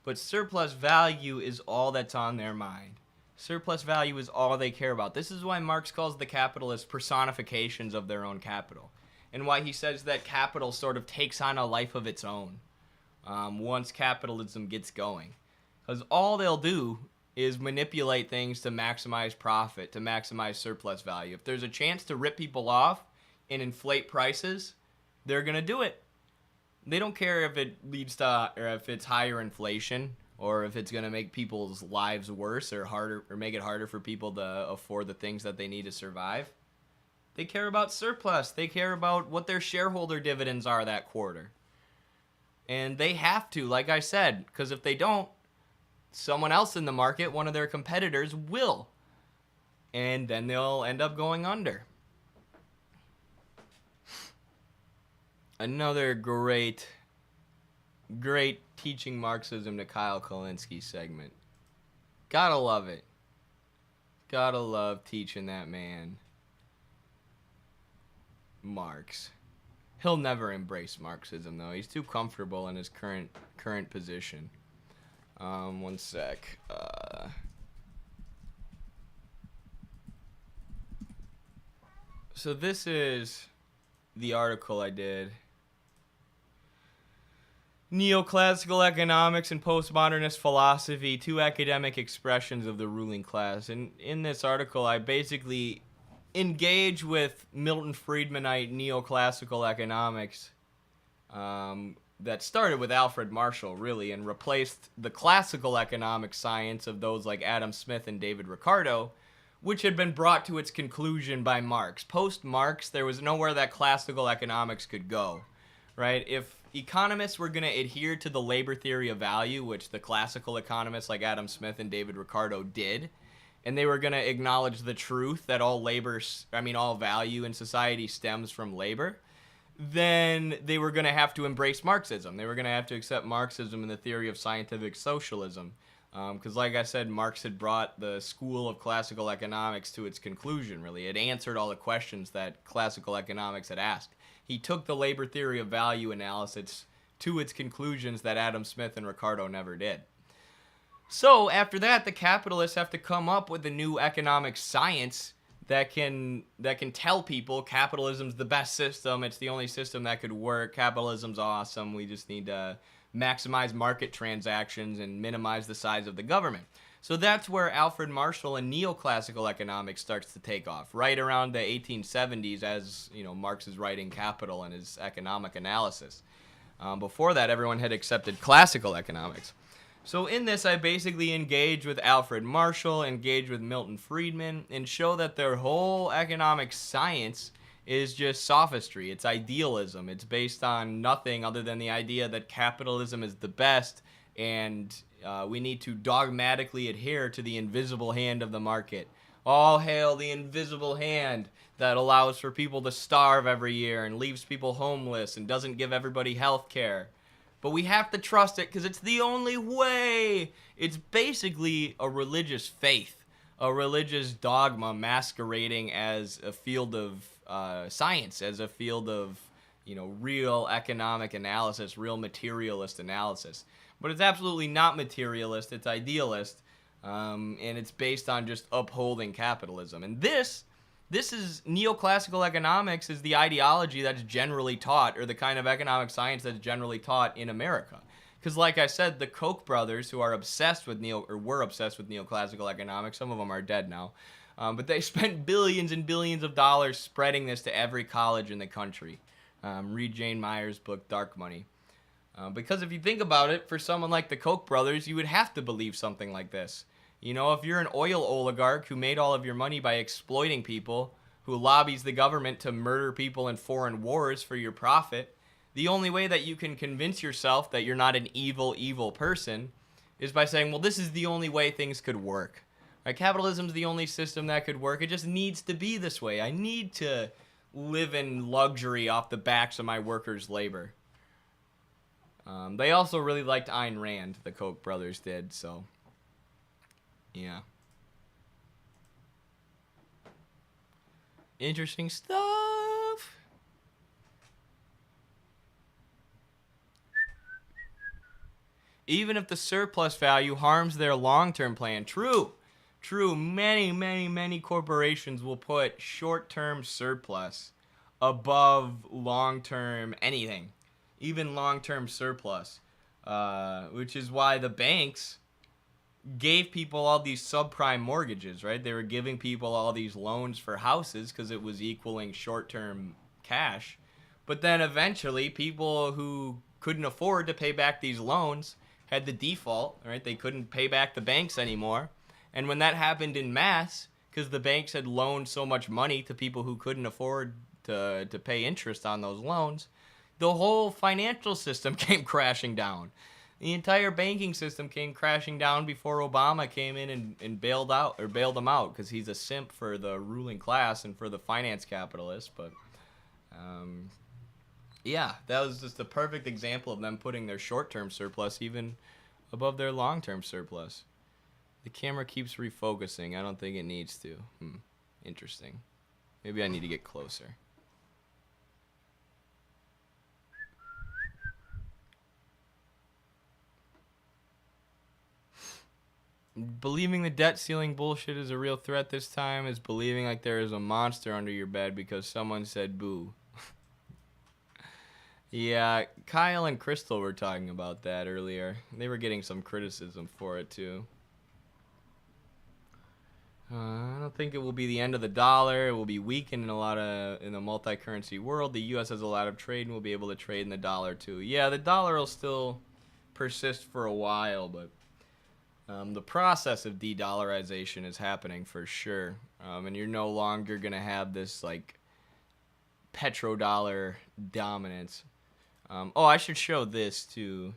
But surplus value is all that's on their mind. Surplus value is all they care about. This is why Marx calls the capitalists personifications of their own capital, and why he says that capital sort of takes on a life of its own once capitalism gets going. Because all they'll do is manipulate things to maximize profit, to maximize surplus value. If there's a chance to rip people off and inflate prices, they're going to do it. They don't care if it leads to, or if it's higher inflation, or if it's going to make people's lives worse or harder, or make it harder for people to afford the things that they need to survive. They care about surplus. They care about what their shareholder dividends are that quarter. And they have to, like I said, because if they don't, someone else in the market, one of their competitors, will. And then they'll end up going under. Another great teaching Marxism to Kyle Kulinski segment. Gotta love it. Gotta love teaching that man Marx. He'll never embrace Marxism, though. He's too comfortable in his current position. One sec. So this is the article I did. Neoclassical economics and postmodernist philosophy, two academic expressions of the ruling class. And in this article, I basically engage with Milton Friedmanite neoclassical economics that started with Alfred Marshall, really, and replaced the classical economic science of those like Adam Smith and David Ricardo, which had been brought to its conclusion by Marx. Post-Marx, there was nowhere that classical economics could go, right? If economists were going to adhere to the labor theory of value, which the classical economists like Adam Smith and David Ricardo did, and they were going to acknowledge the truth that all value in society stems from labor, then they were going to have to embrace Marxism. They were going to have to accept Marxism and the theory of scientific socialism. Because like I said, Marx had brought the school of classical economics to its conclusion, really. It answered all the questions that classical economics had asked. He took the labor theory of value analysis to its conclusions that Adam Smith and Ricardo never did. So after that, the capitalists have to come up with a new economic science that can tell people capitalism's the best system, it's the only system that could work, capitalism's awesome, we just need to maximize market transactions and minimize the size of the government. So that's where Alfred Marshall and neoclassical economics starts to take off, right around the 1870s as, Marx is writing Capital and his economic analysis. Before that, everyone had accepted classical economics. So in this, I basically engage with Alfred Marshall, engage with Milton Friedman, and show that their whole economic science is just sophistry. It's idealism. It's based on nothing other than the idea that capitalism is the best, and we need to dogmatically adhere to the invisible hand of the market. All hail the invisible hand that allows for people to starve every year and leaves people homeless and doesn't give everybody health care. But we have to trust it because it's the only way. It's basically a religious faith, a religious dogma masquerading as a field of science, as a field of, real economic analysis, real materialist analysis. But it's absolutely not materialist, it's idealist, and it's based on just upholding capitalism. And this is neoclassical economics is the ideology that's generally taught, or the kind of economic science that's generally taught in America. Because like I said, the Koch brothers, who are obsessed with were obsessed with neoclassical economics, some of them are dead now, but they spent billions and billions of dollars spreading this to every college in the country. Read Jane Mayer's book, Dark Money. Because if you think about it, for someone like the Koch brothers, you would have to believe something like this. If you're an oil oligarch who made all of your money by exploiting people, who lobbies the government to murder people in foreign wars for your profit, the only way that you can convince yourself that you're not an evil person is by saying, well, this is the only way things could work. Right? Capitalism's the only system that could work. It just needs to be this way. I need to live in luxury off the backs of my workers' labor. They also really liked Ayn Rand, the Koch brothers did, so yeah. Interesting stuff. Even if the surplus value harms their long-term plan. True. Many corporations will put short-term surplus above long-term anything. Even long-term surplus. Which is why the banks gave people all these subprime mortgages, right? They were giving people all these loans for houses because it was equaling short-term cash. But then eventually people who couldn't afford to pay back these loans had the default, right? They couldn't pay back the banks anymore. And when that happened in mass, because the banks had loaned so much money to people who couldn't afford to pay interest on those loans, The whole financial system came crashing down. The entire banking system came crashing down before Obama came in and bailed them out because he's a simp for the ruling class and for the finance capitalists. But yeah, that was just a perfect example of them putting their short-term surplus even above their long-term surplus. The camera keeps refocusing. I don't think it needs to. Interesting. Maybe I need to get closer. Believing the debt ceiling bullshit is a real threat this time is believing like there is a monster under your bed because someone said boo. Yeah, Kyle and Crystal were talking about that earlier. They were getting some criticism for it too. I don't think it will be the end of the dollar. It will be weakened in the multi-currency world. The U.S. has a lot of trade and will be able to trade in the dollar too. Yeah, the dollar will still persist for a while, but the process of de-dollarization is happening for sure. And you're no longer going to have this like petrodollar dominance. Oh, I should show this too.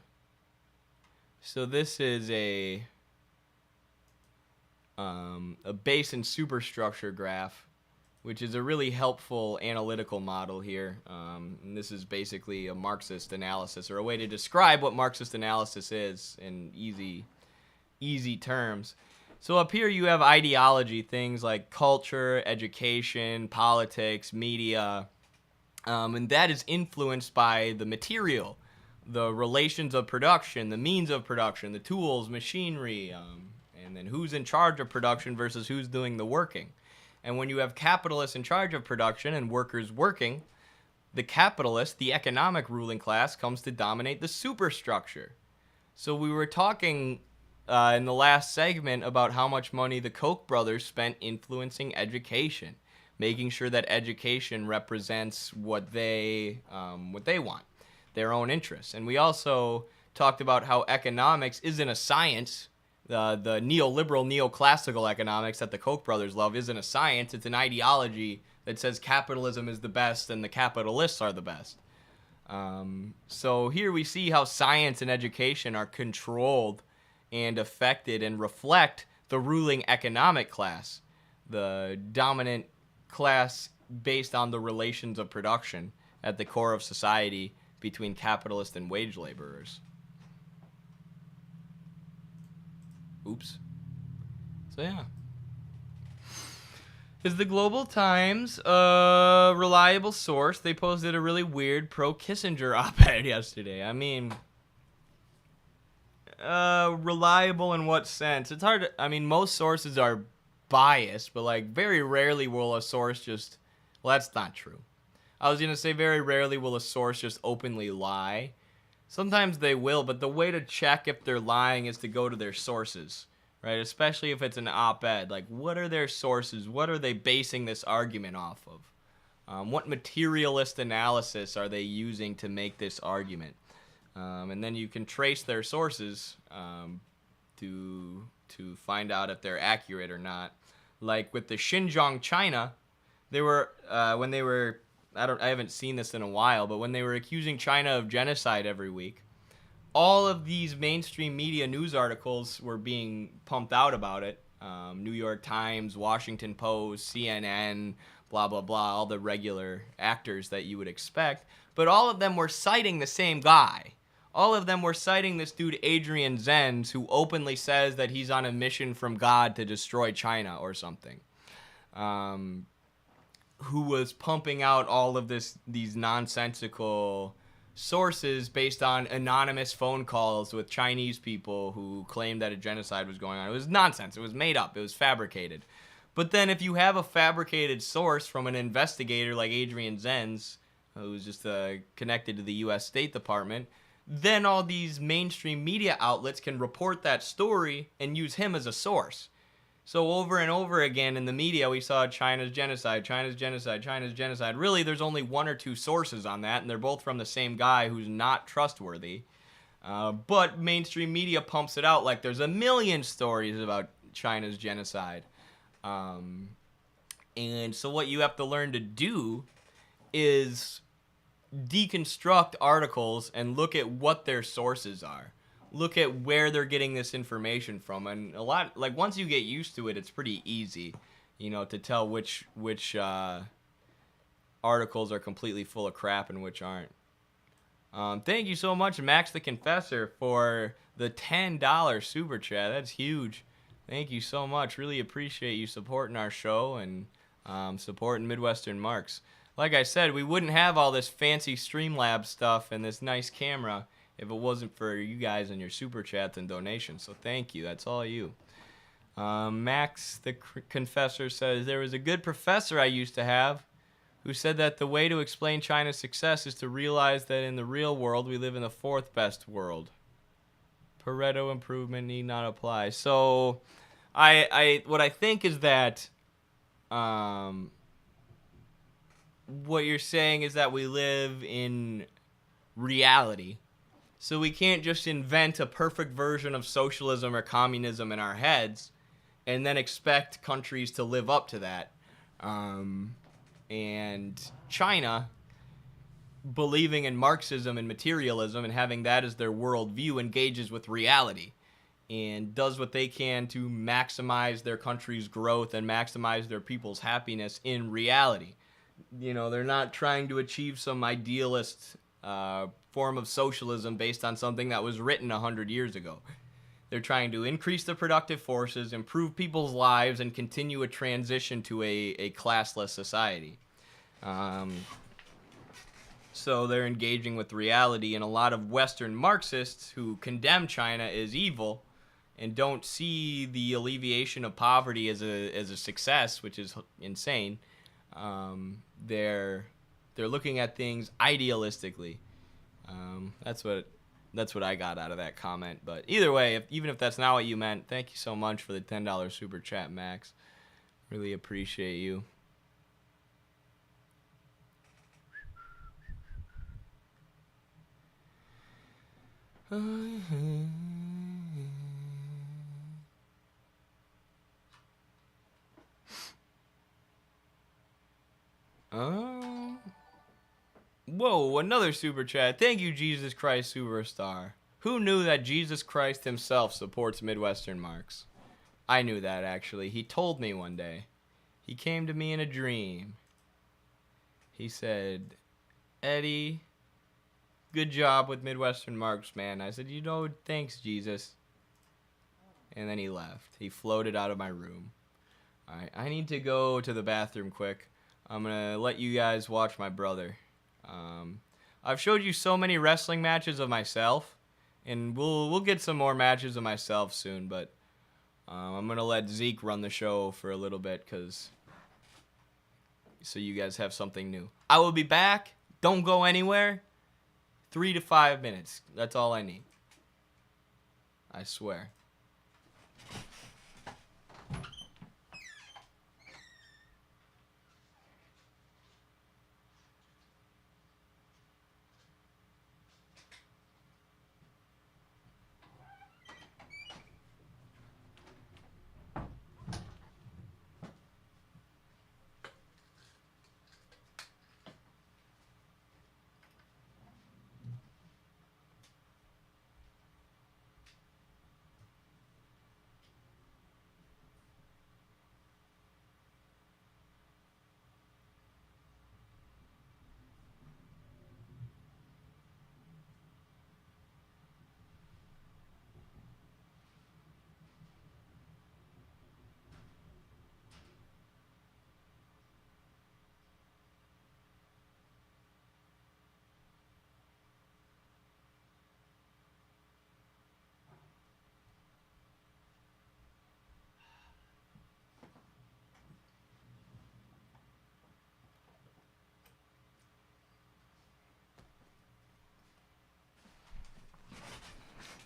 So this is a base and superstructure graph, which is a really helpful analytical model here. And this is basically a Marxist analysis, or a way to describe what Marxist analysis is in easy terms. So up here you have ideology, things like culture, education, politics, media, and that is influenced by the material, the relations of production, the means of production, the tools, machinery, and then who's in charge of production versus who's doing the working. And when you have capitalists in charge of production and workers working, the capitalist, the economic ruling class, comes to dominate the superstructure. So we were talking in the last segment about how much money the Koch brothers spent influencing education, making sure that education represents what they want, their own interests. And we also talked about how economics isn't a science. The neoliberal, neoclassical economics that the Koch brothers love isn't a science. It's an ideology that says capitalism is the best and the capitalists are the best. So here we see how science and education are controlled and affected and reflect the ruling economic class, the dominant class based on the relations of production at the core of society between capitalists and wage laborers. Oops. So yeah. Is the Global Times a reliable source? They posted a really weird pro-Kissinger op-ed yesterday. I mean, reliable in what sense? It's hard to, I mean, most sources are biased, but like very rarely will a source just, well, that's not true. I was going to say very rarely will a source just openly lie. Sometimes they will, but the way to check if they're lying is to go to their sources, right? Especially if it's an op-ed. Like, what are their sources? What are they basing this argument off of? What materialist analysis are they using to make this argument? And then you can trace their sources to find out if they're accurate or not. Like with the Xinjiang, China, they were when they were, I haven't seen this in a while, but when they were accusing China of genocide every week, all of these mainstream media news articles were being pumped out about it. New York Times, Washington Post, CNN, blah, blah, blah, all the regular actors that you would expect. But all of them were citing the same guy. All of them were citing this dude, Adrian Zenz, who openly says that he's on a mission from God to destroy China or something. Who was pumping out all of these nonsensical sources based on anonymous phone calls with Chinese people who claimed that a genocide was going on. It was nonsense. It was made up. It was fabricated. But then if you have a fabricated source from an investigator like Adrian Zenz, who's just connected to the U.S. State Department, then all these mainstream media outlets can report that story and use him as a source. So over and over again in the media, we saw China's genocide, China's genocide, China's genocide. Really, there's only one or two sources on that, and they're both from the same guy who's not trustworthy. But mainstream media pumps it out like there's a million stories about China's genocide. And so what you have to learn to do is deconstruct articles and look at what their sources are. Look at where they're getting this information from, and a lot, like, once you get used to it, it's pretty easy, you know, to tell which articles are completely full of crap and which aren't. Thank you so much, Max the Confessor, for the $10 super chat. That's huge. Thank you so much. Really appreciate you supporting our show and supporting Midwestern Marks. Like I said, we wouldn't have all this fancy Streamlabs stuff and this nice camera if it wasn't for you guys and your super chats and donations. So thank you. That's all you. Max the Confessor says, there was a good professor I used to have who said that the way to explain China's success is to realize that in the real world, we live in the fourth best world. Pareto improvement need not apply. So what I think is that what you're saying is that we live in reality. So we can't just invent a perfect version of socialism or communism in our heads and then expect countries to live up to that. And China, believing in Marxism and materialism and having that as their worldview, engages with reality and does what they can to maximize their country's growth and maximize their people's happiness in reality. You know, they're not trying to achieve some idealist form of socialism based on something that was written 100 years ago. They're trying to increase the productive forces, improve people's lives, and continue a transition to a classless society. So they're engaging with reality, and a lot of Western Marxists who condemn China as evil and don't see the alleviation of poverty as a success, which is insane. They're looking at things idealistically. That's what I got out of that comment. But either way, even if that's not what you meant, thank you so much for the $10 super chat, Max. Really appreciate you. Whoa, another super chat. Thank you, Jesus Christ Superstar. Who knew that Jesus Christ himself supports Midwestern Marks? I knew that, actually. He told me one day. He came to me in a dream. He said, Eddie, good job with Midwestern Marks, man. I said, thanks, Jesus. And then he left. He floated out of my room. All right, I need to go to the bathroom quick. I'm going to let you guys watch my brother. I've showed you so many wrestling matches of myself, and we'll get some more matches of myself soon, but I'm going to let Zeke run the show for a little bit so you guys have something new. I will be back. Don't go anywhere. 3 to 5 minutes. That's all I need. I swear.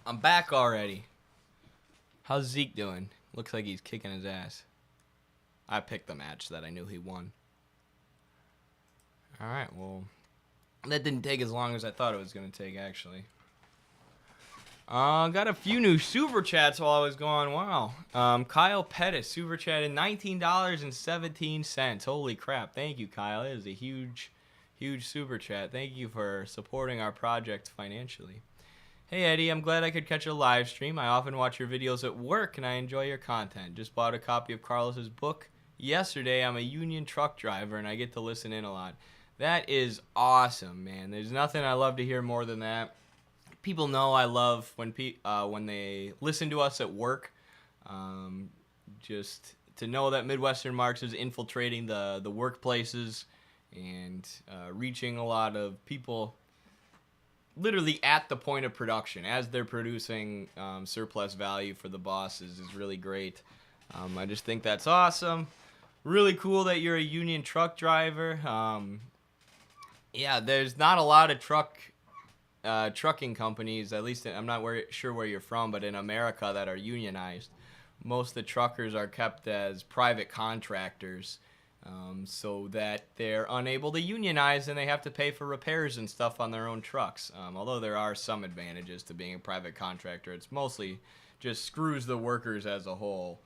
I'm back already. How's Zeke doing? Looks like he's kicking his ass. I picked the match that I knew he won. Alright, well, that didn't take as long as I thought it was going to take, actually. Got a few new super chats while I was gone. Wow. Kyle Pettis super chatted $19.17. Holy crap. Thank you, Kyle. It is a huge Huge super chat. Thank you for supporting our project financially. Hey Eddie, I'm glad I could catch a live stream. I often watch your videos at work and I enjoy your content. Just bought a copy of Carlos's book yesterday. I'm a union truck driver and I get to listen in a lot. That is awesome, man. There's nothing I love to hear more than that. People know I love when they listen to us at work. Just to know that Midwestern Marx is infiltrating the workplaces and reaching a lot of people literally at the point of production as they're producing surplus value for the bosses is really great. I just think that's awesome. Really cool that you're a union truck driver. Yeah, there's not a lot of trucking companies, at least I'm not sure where you're from, but in America that are unionized. Most of the truckers are kept as private contractors, so that they're unable to unionize and they have to pay for repairs and stuff on their own trucks. Although there are some advantages to being a private contractor, it's mostly just screws the workers as a whole.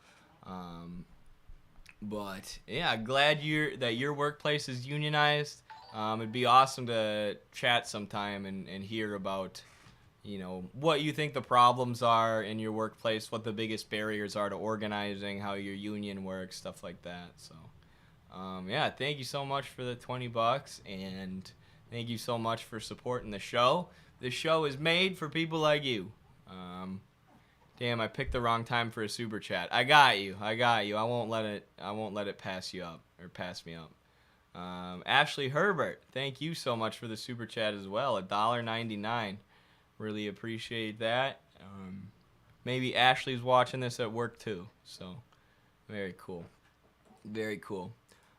But yeah, glad that your workplace is unionized. It'd be awesome to chat sometime and hear about, what you think the problems are in your workplace, what the biggest barriers are to organizing, how your union works, stuff like that. So, yeah, thank you so much for the $20, and thank you so much for supporting the show. This show is made for people like you. Damn, I picked the wrong time for a super chat. I got you. I won't let it pass you up or pass me up. Ashley Herbert, thank you so much for the super chat as well. $1.99. Really appreciate that. Maybe Ashley's watching this at work too. So, very cool. Very cool.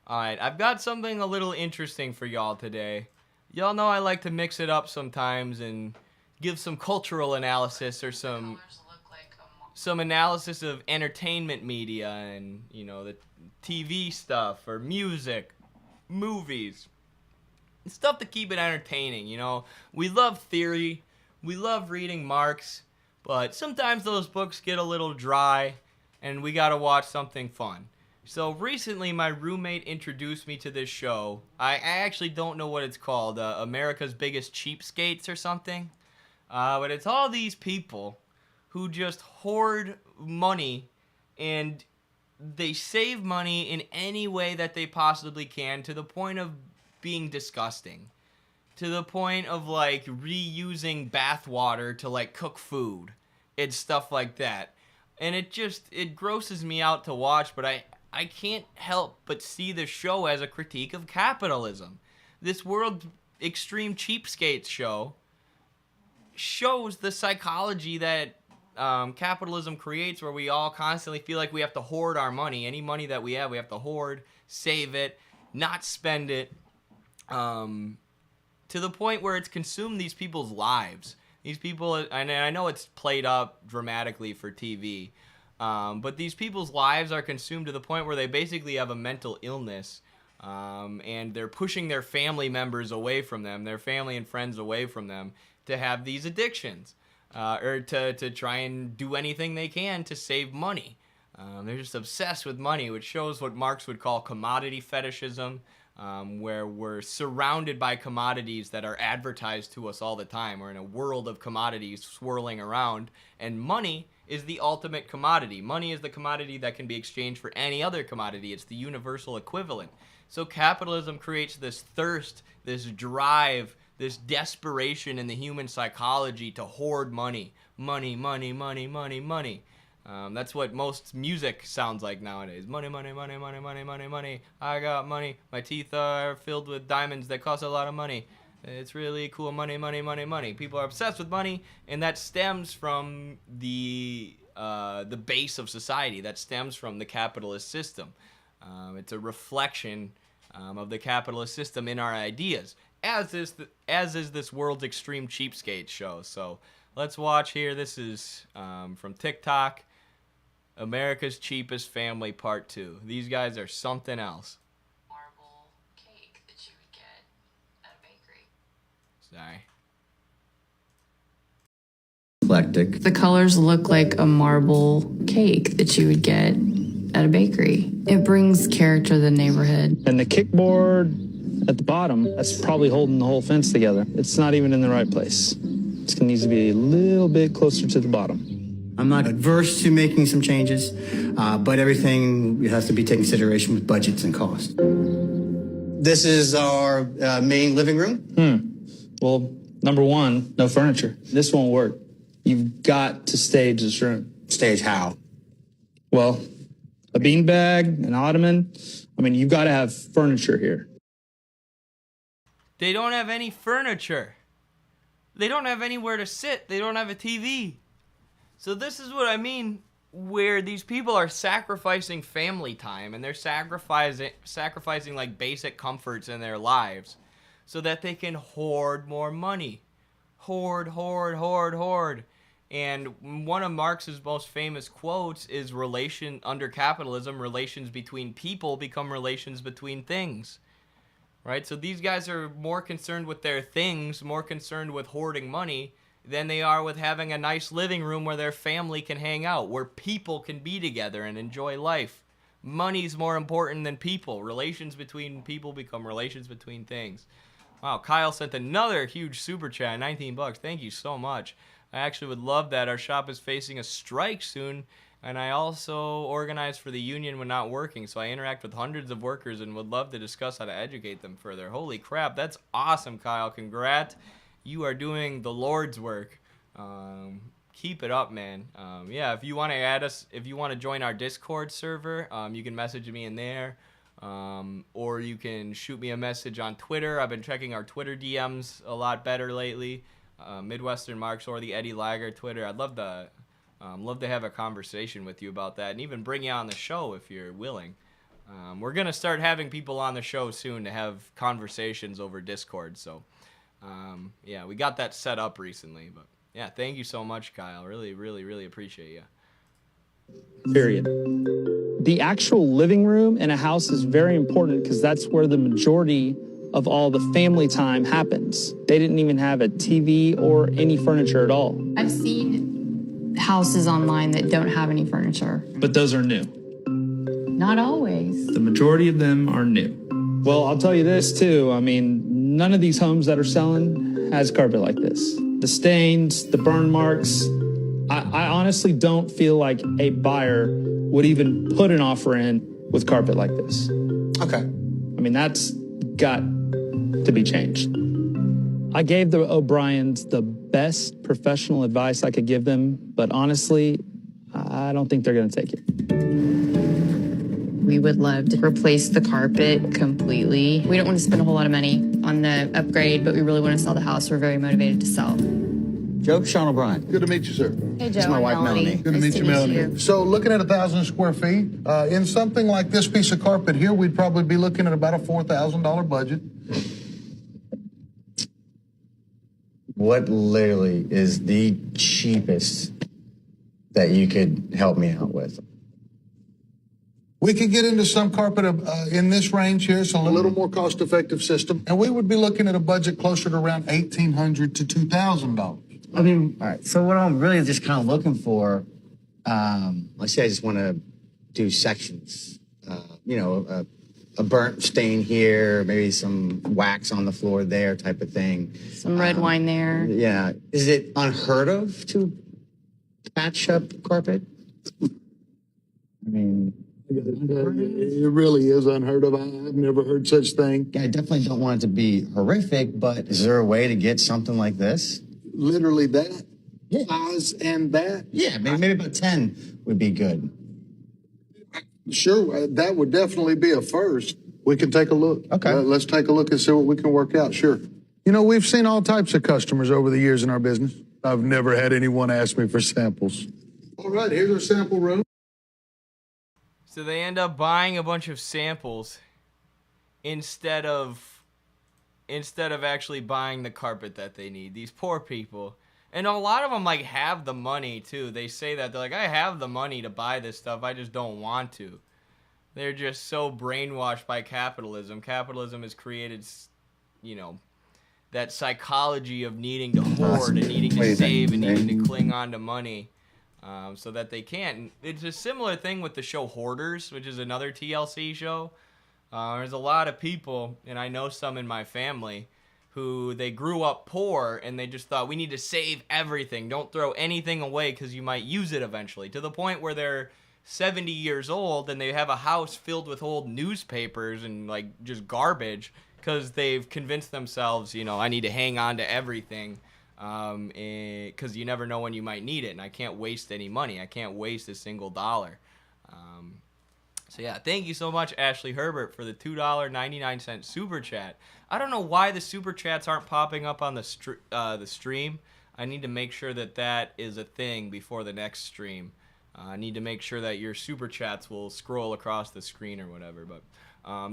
All right, I've got something a little interesting for y'all today. Y'all know I like to mix it up sometimes and give some cultural analysis or some analysis of entertainment media and, the TV stuff or music, movies, stuff to keep it entertaining. We love theory, we love reading Marx, but sometimes those books get a little dry and we gotta watch something fun. So recently my roommate introduced me to this show. I actually don't know what it's called, America's Biggest Cheapskates or something, but it's all these people who just hoard money and they save money in any way that they possibly can, to the point of being disgusting, to the point of reusing bath water to cook food and stuff like that. And it grosses me out to watch, but I can't help but see the show as a critique of capitalism. This World Extreme Cheapskates show shows the psychology that capitalism creates, where we all constantly feel like we have to hoard our money. Any money that we have to hoard, save it, not spend it, to the point where it's consumed these people's lives. These people, and I know it's played up dramatically for TV, but these people's lives are consumed to the point where they basically have a mental illness, and they're pushing their family members away from them, their family and friends away from them, to have these addictions. Or to try and do anything they can to save money. They're just obsessed with money, which shows what Marx would call commodity fetishism, where we're surrounded by commodities that are advertised to us all the time. We're in a world of commodities swirling around, and money is the ultimate commodity. Money is the commodity that can be exchanged for any other commodity. It's the universal equivalent. So capitalism creates this thirst, this drive, this desperation in the human psychology to hoard money. Money, money, money, money, money. That's what most music sounds like nowadays. Money, money, money, money, money, money, money. I got money. My teeth are filled with diamonds that cost a lot of money. It's really cool. Money, money, money, money. People are obsessed with money, and that stems from the base of society. That stems from the capitalist system. It's a reflection of the capitalist system in our ideas, as is this World's Extreme Cheapskates show. So let's watch here. This is from TikTok, America's Cheapest Family Part 2. These guys are something else. Marble cake that you would get at a bakery. Sorry. Eclectic. The colors look like a marble cake that you would get at a bakery. It brings character to the neighborhood. And the kickboard at the bottom, that's probably holding the whole fence together. It's not even in the right place. It's gonna need to be a little bit closer to the bottom. I'm not adverse to making some changes, but everything has to be taken into consideration with budgets and costs. This is our main living room. Well, number one, no furniture. This won't work. You've got to stage this room. Stage how? Well, a beanbag, an ottoman. I mean, you've got to have furniture here. They don't have any furniture. They don't have anywhere to sit. They don't have a TV. So this is what I mean, where these people are sacrificing family time and they're sacrificing like basic comforts in their lives so that they can hoard more money. Hoard, hoard, hoard, hoard. And one of Marx's most famous quotes is under capitalism, relations between people become relations between things. Right? So these guys are more concerned with their things, more concerned with hoarding money than they are with having a nice living room where their family can hang out, where people can be together and enjoy life. Money's more important than people. Relations between people become relations between things. Wow, Kyle sent another huge super chat, 19 bucks. Thank you so much. I actually would love that. Our shop is facing a strike soon, and I also organize for the union when not working, so I interact with hundreds of workers and would love to discuss how to educate them further. Holy crap, that's awesome, Kyle. Congrats. You are doing the Lord's work. Keep it up, man. Yeah, if you want to add us, if you want to join our Discord server, you can message me in there, or you can shoot me a message on Twitter. I've been checking our Twitter DMs a lot better lately. Midwestern Marks or the Eddie Lager Twitter. I'd love to have a conversation with you about that and even bring you on the show if you're willing. We're going to start having people on the show soon to have conversations over Discord. So, yeah, we got that set up recently. But, yeah, thank you so much, Kyle. Really, really, really appreciate you. Period. The actual living room in a house is very important because that's where the majority of all the family time happens. They didn't even have a TV or any furniture at all. I've seen houses online that don't have any furniture. But those are new. Not always. The majority of them are new. Well, I'll tell you this too. I mean, none of these homes that are selling has carpet like this. The stains, the burn marks. I honestly don't feel like a buyer would even put an offer in with carpet like this. Okay. I mean, that's got to be changed. I gave the O'Briens the best professional advice I could give them, but honestly, I don't think they're going to take it. We would love to replace the carpet completely. We don't want to spend a whole lot of money on the upgrade, but we really want to sell the house. We're very motivated to sell. Joe, Sean O'Brien. Good to meet you, sir. Hey, Joe. This is my wife, Melanie. Good to meet you, Melanie. So looking at 1,000 square feet, in something like this piece of carpet here, we'd probably be looking at about a $4,000 budget. What literally is the cheapest that you could help me out with? We could get into some carpet in this range here, so a little more cost-effective system, and we would be looking at a budget closer to around $1,800 to $2,000. I mean, all right. So what I'm really just kind of looking for, let's say I just want to do sections, a burnt stain here, maybe some wax on the floor there type of thing. Some red wine there. Yeah. Is it unheard of to patch up carpet? I mean... It really is unheard of. I've never heard such thing. I definitely don't want it to be horrific, but is there a way to get something like this? Literally that size and that? Yeah, maybe about 10 would be good. Sure, that would definitely be a first. We can take a look. Okay. Let's take a look and see what we can work out, sure. You know, we've seen all types of customers over the years in our business. I've never had anyone ask me for samples. All right, here's our sample room. So they end up buying a bunch of samples instead of actually buying the carpet that they need. These poor people. And a lot of them like have the money too. They say that they're like, I have the money to buy this stuff, I just don't want to. They're just so brainwashed by capitalism. Capitalism has created, that psychology of needing to hoard and needing to save and needing to cling on to money. So that they can't. It's a similar thing with the show Hoarders, which is another TLC show. There's a lot of people, and I know some in my family, who they grew up poor and they just thought we need to save everything. Don't throw anything away because you might use it eventually. To the point where they're 70 years old and they have a house filled with old newspapers and like just garbage because they've convinced themselves, you know, I need to hang on to everything because you never know when you might need it, and I can't waste any money. I can't waste a single dollar. So yeah, thank you so much, Ashley Herbert, for the $2.99 super chat. I don't know why the super chats aren't popping up on the stream. I need to make sure that that is a thing before the next stream. I need to make sure that your super chats will scroll across the screen or whatever. But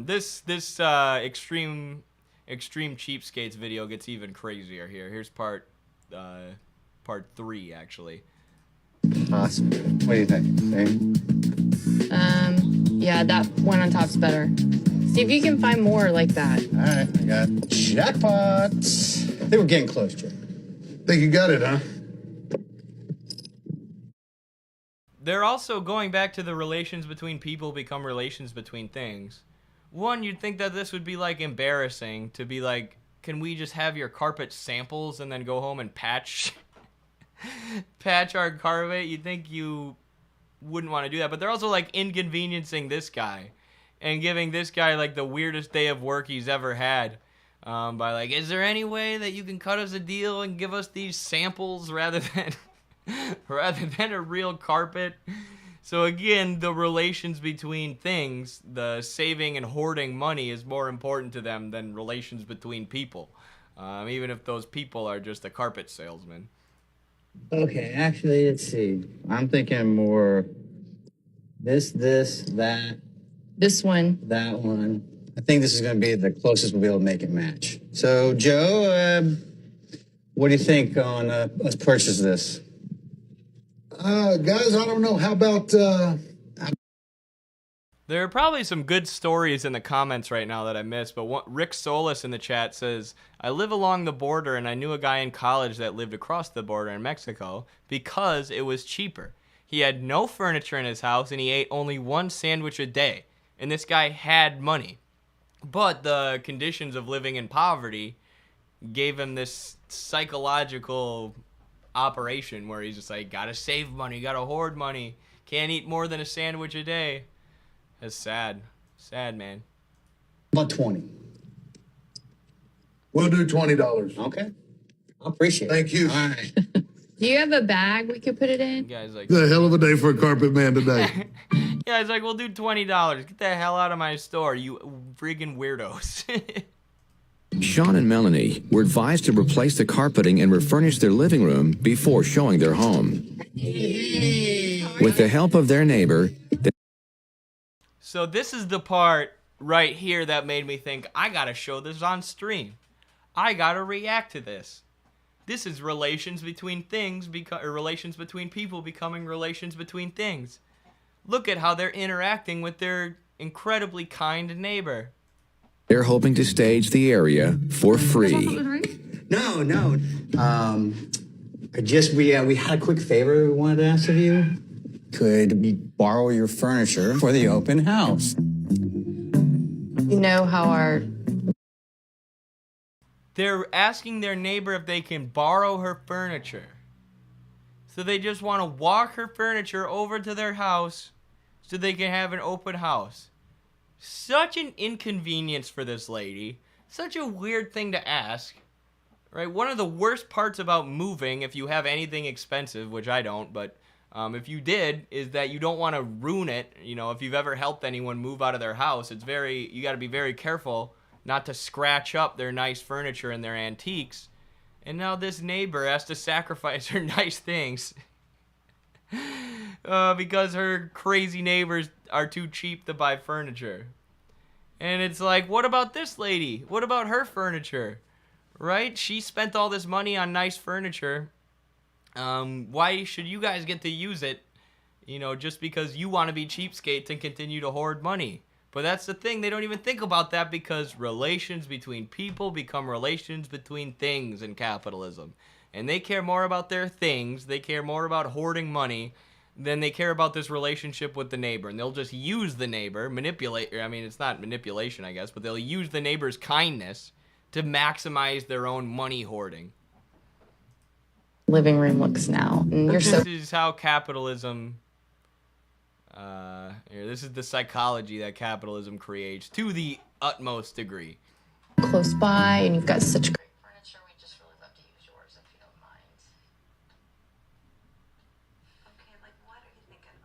this extreme cheapskates video gets even crazier here. Here's part 3 actually. Awesome. What do you think? Same? Yeah, that one on top's better. See if you can find more like that. All right, I got jackpots. I think we're getting close, Jay. Think you got it, huh? They're also going back to the relations between people become relations between things. One, you'd think that this would be like embarrassing to be like, can we just have your carpet samples and then go home and patch our carpet? You'd think you wouldn't want to do that, but they're also like inconveniencing this guy and giving this guy like the weirdest day of work he's ever had by like, is there any way that you can cut us a deal and give us these samples rather than a real carpet? So again, the relations between things, the saving and hoarding money is more important to them than relations between people, even if those people are just a carpet salesman. Okay, actually, let's see. I'm thinking more this, that, This one. that one. I think this is going to be the closest we'll be able to make it match. So, Joe, what do you think on let's purchase this? Guys, I don't know. How about, There are probably some good stories in the comments right now that I missed, but Rick Solis in the chat says, I live along the border and I knew a guy in college that lived across the border in Mexico because it was cheaper. He had no furniture in his house and he ate only one sandwich a day. And this guy had money. But the conditions of living in poverty gave him this psychological operation where he's just like, gotta save money, gotta hoard money, can't eat more than a sandwich a day. That's sad. Sad, man. About 20. we'll do $20. Okay. I appreciate it. Thank you. All right. Do you have a bag we could put it in? Guy's like, It's a hell of a day for a carpet man today. yeah, he's like, we'll do $20. Get the hell out of my store, you friggin' weirdos. Sean and Melanie were advised to replace the carpeting and refurnish their living room before showing their home. With the help of their neighbor, So this is the part right here that made me think, I gotta show this on stream. I gotta react to this. This is relations between things, or relations between people becoming relations between things. Look at how they're interacting with their incredibly kind neighbor. they're hoping to stage the area for free. No. We had a quick favor we wanted to ask of you. Could we borrow your furniture for the open house? You know how our They're asking their neighbor if they can borrow her furniture. So they just want to walk her furniture over to their house so they can have an open house. Such an inconvenience for this lady. Such a weird thing to ask. Right? One of the worst parts about moving, if you have anything expensive, which I don't, but if you did, is that you don't want to ruin it. You know, if you've ever helped anyone move out of their house, you got to be very careful not to scratch up their nice furniture and their antiques. And now this neighbor has to sacrifice her nice things because her crazy neighbors are too cheap to buy furniture. And it's like, what about this lady? What about her furniture? Right? She spent all this money on nice furniture. Why should you guys get to use it, you know, just because you want to be cheapskates and continue to hoard money? But that's the thing, they don't even think about that because relations between people become relations between things in capitalism. And they care more about their things, they care more about hoarding money than they care about this relationship with the neighbor. And they'll just use the neighbor, it's not manipulation, I guess, but they'll use the neighbor's kindness to maximize their own money hoarding. Living room looks now. And you're This is how capitalism, this is the psychology that capitalism creates to the utmost degree. close by, and you've got such great furniture. We just really love to use yours if you don't mind. Okay, like what are you thinking?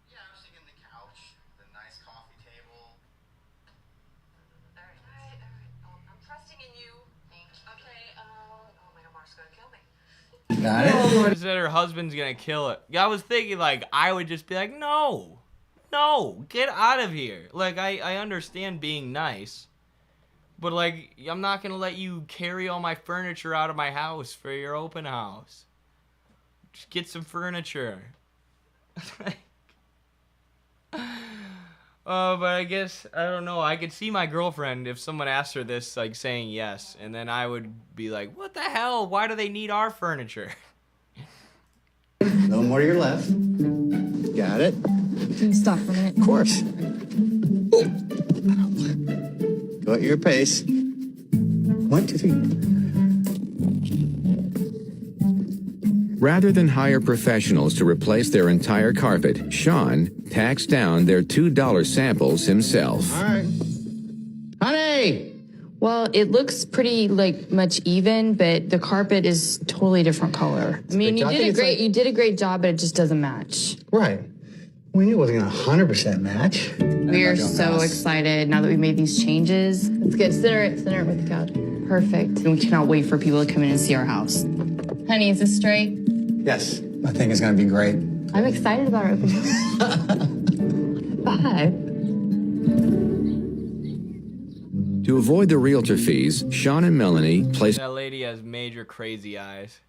Yeah, I was thinking the couch, the nice coffee table. All right. I'm trusting in you. Okay, oh my God, Mark's gonna kill me. Got it? She said her husband's gonna kill it. I was thinking, like, I would just be like, no, get out of here. Like, I understand being nice, but, like, I'm not gonna let you carry all my furniture out of my house for your open house. Just get some furniture. But I guess, I don't know, I could see my girlfriend, if someone asked her this, like, saying yes, and then I would be like, what the hell? Why do they need our furniture? No more to your left. Got it? Can you stop for a minute? Of course. Go at your pace. 1, 2, 3. Rather than hire professionals to replace their entire carpet, Sean taxed down their $2 samples himself. All right. Honey! Well, it looks pretty much even, but the carpet is totally different color. I mean, you did a great job, but it just doesn't match. Right. We knew it wasn't gonna 100% match. We are so excited now that we made these changes. It's good. Center it with the couch. Perfect. And we cannot wait for people to come in and see our house. Honey, is this straight? Yes. I think it's gonna be great. I'm excited about our open house. Bye. To avoid the realtor fees, Sean and Melanie placed That lady has major crazy eyes.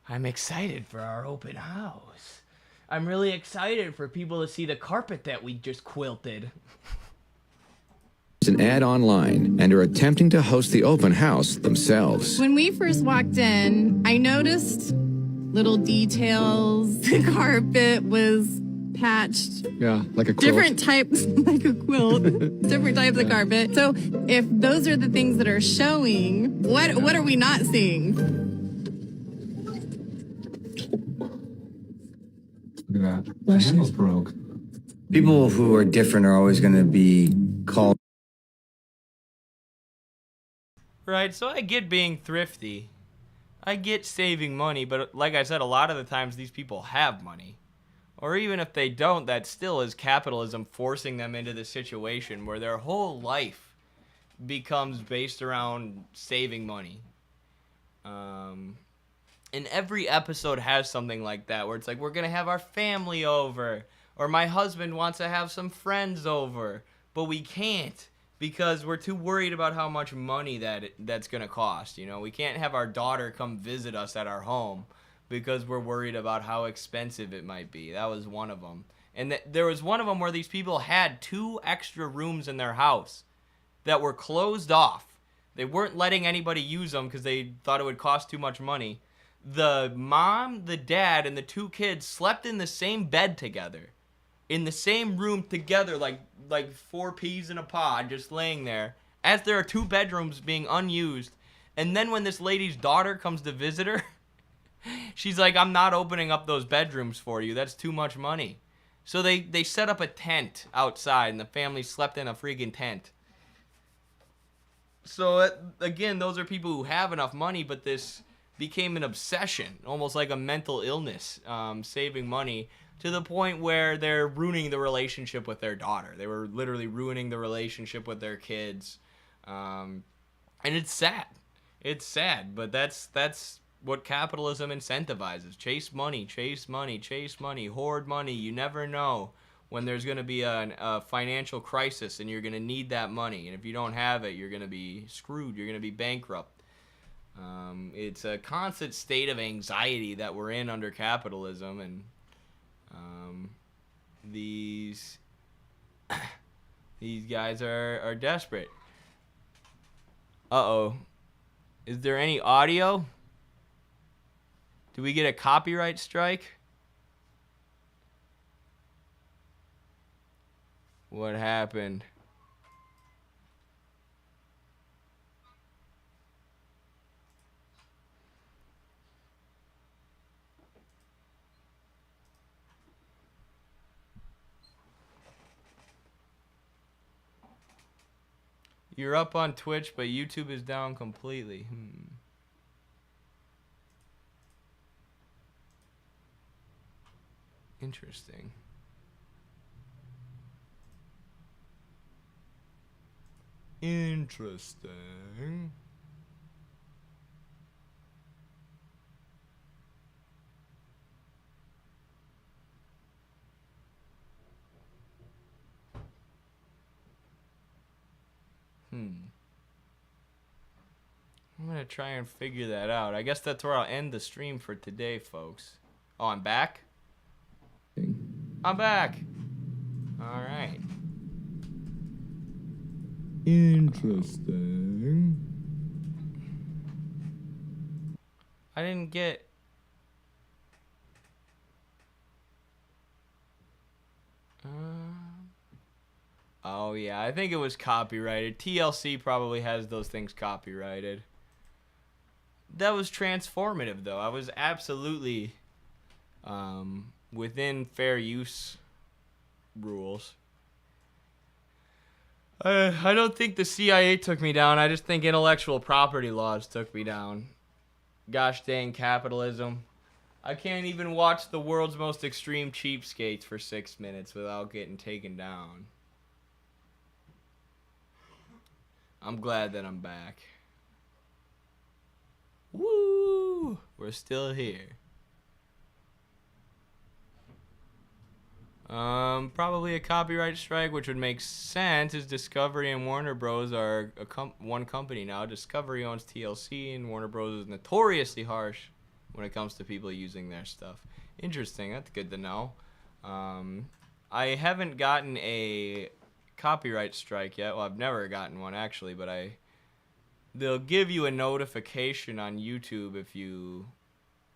I'm excited for our open house. I'm really excited for people to see the carpet that we just quilted. an ad online and are attempting to host the open house themselves. When we first walked in, I noticed little details. The carpet was patched. Yeah, like a quilt. Different types, like a quilt. Different types of carpet. So if those are the things that are showing, what are we not seeing? Look at that. The handle's broke. People who are different are always going to be called. Right, so I get being thrifty. I get saving money, but like I said, a lot of the times these people have money. Or even if they don't, that still is capitalism forcing them into the situation where their whole life becomes based around saving money. And every episode has something like that, where it's like, we're going to have our family over, or my husband wants to have some friends over, but we can't because we're too worried about how much money that's going to cost. You know, we can't have our daughter come visit us at our home because we're worried about how expensive it might be. That was one of them. And there was one of them where these people had 2 extra rooms in their house that were closed off. They weren't letting anybody use them because they thought it would cost too much money. The mom, the dad, and the 2 kids slept in the same bed together. In the same room together, like 4 peas in a pod, just laying there, as there are 2 bedrooms being unused. And then when this lady's daughter comes to visit her, she's like, I'm not opening up those bedrooms for you. That's too much money. So they set up a tent outside, and the family slept in a freaking tent. So, again, those are people who have enough money, but this became an obsession, almost like a mental illness, saving money, to the point where they're ruining the relationship with their daughter. They were literally ruining the relationship with their kids. And it's sad. It's sad, but that's what capitalism incentivizes. Chase money, chase money, chase money, hoard money. You never know when there's going to be a financial crisis and you're going to need that money. And if you don't have it, you're going to be screwed. You're going to be bankrupt. It's a constant state of anxiety that we're in under capitalism, and these guys are desperate. Uh-oh. Is there any audio? Do we get a copyright strike? What happened? You're up on Twitch, but YouTube is down completely. Interesting. Interesting. I'm gonna try and figure that out. I guess that's where I'll end the stream for today, folks. Oh, I'm back? I'm back! Alright. Interesting. I didn't get... Oh, yeah, I think it was copyrighted. TLC probably has those things copyrighted. That was transformative, though. I was absolutely within fair use rules. I don't think the CIA took me down. I just think intellectual property laws took me down. Gosh dang capitalism. I can't even watch the world's most extreme cheapskates for 6 minutes without getting taken down. I'm glad that I'm back. Woo! We're still here. Probably a copyright strike, which would make sense, as Discovery and Warner Bros. Are one company now. Discovery owns TLC, and Warner Bros. Is notoriously harsh when it comes to people using their stuff. Interesting. That's good to know. I haven't gotten a copyright strike yet. Well, I've never gotten one, actually, but they'll give you a notification on YouTube if you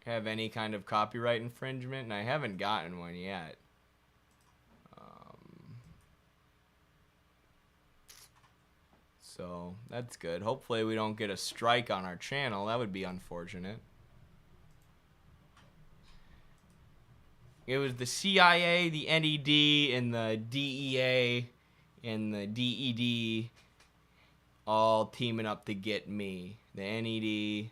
have any kind of copyright infringement, and I haven't gotten one yet. So that's good. Hopefully we don't get a strike on our channel. That would be unfortunate. It was the CIA, the NED, and the DEA, and the DED all teaming up to get me. The NED,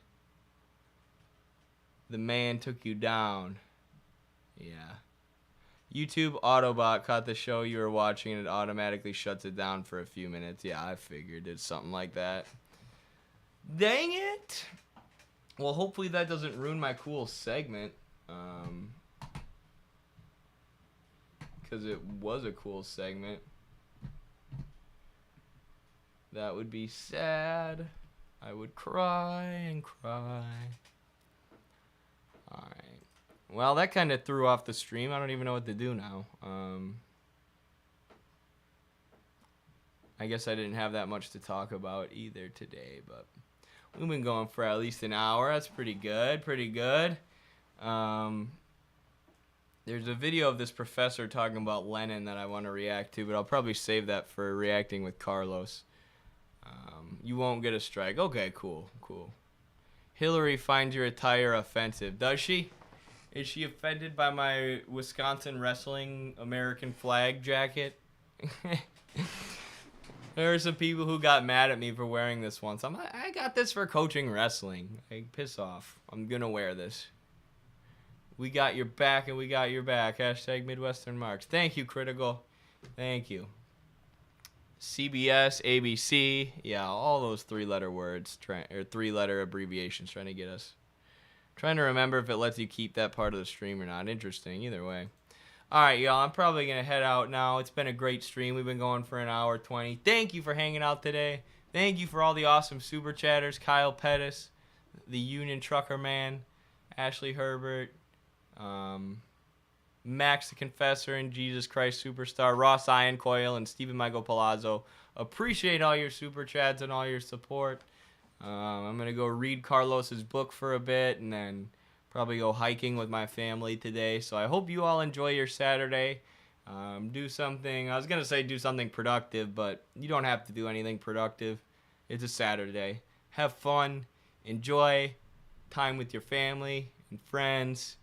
the man took you down. Yeah. YouTube Autobot caught the show you were watching and it automatically shuts it down for a few minutes. Yeah, I figured it's something like that. Dang it! Well, hopefully that doesn't ruin my cool segment. Because it was a cool segment. That would be sad. I would cry and cry. Alright. Well, that kind of threw off the stream. I don't even know what to do now. I guess I didn't have that much to talk about either today, but we've been going for at least an hour. That's pretty good, pretty good. There's a video of this professor talking about Lenin that I want to react to, but I'll probably save that for reacting with Carlos. You won't get a strike. Okay, cool, cool. Hillary finds your attire offensive. Does she? Is she offended by my Wisconsin wrestling American flag jacket? There are some people who got mad at me for wearing this once. I got this for coaching wrestling. Like, piss off. I'm gonna wear this. We got your back and we got your back. Hashtag Midwestern Marks. Thank you, Critical. Thank you. CBS, ABC. Yeah, all those three-letter words. Or three-letter abbreviations trying to get us. Trying to remember if it lets you keep that part of the stream or not. Interesting, either way. Alright, y'all, I'm probably going to head out now. It's been a great stream. We've been going for an hour 20. Thank you for hanging out today. Thank you for all the awesome super chatters. Kyle Pettis, the Union Trucker Man, Ashley Herbert, Max the Confessor, and Jesus Christ Superstar, Ross Ironcoil, and Stephen Michael Palazzo. Appreciate all your super chats and all your support. I'm going to go read Carlos's book for a bit and then probably go hiking with my family today. So I hope you all enjoy your Saturday. Do something. I was gonna say do something productive, but you don't have to do anything productive. It's a Saturday. Have fun. Enjoy time with your family and friends.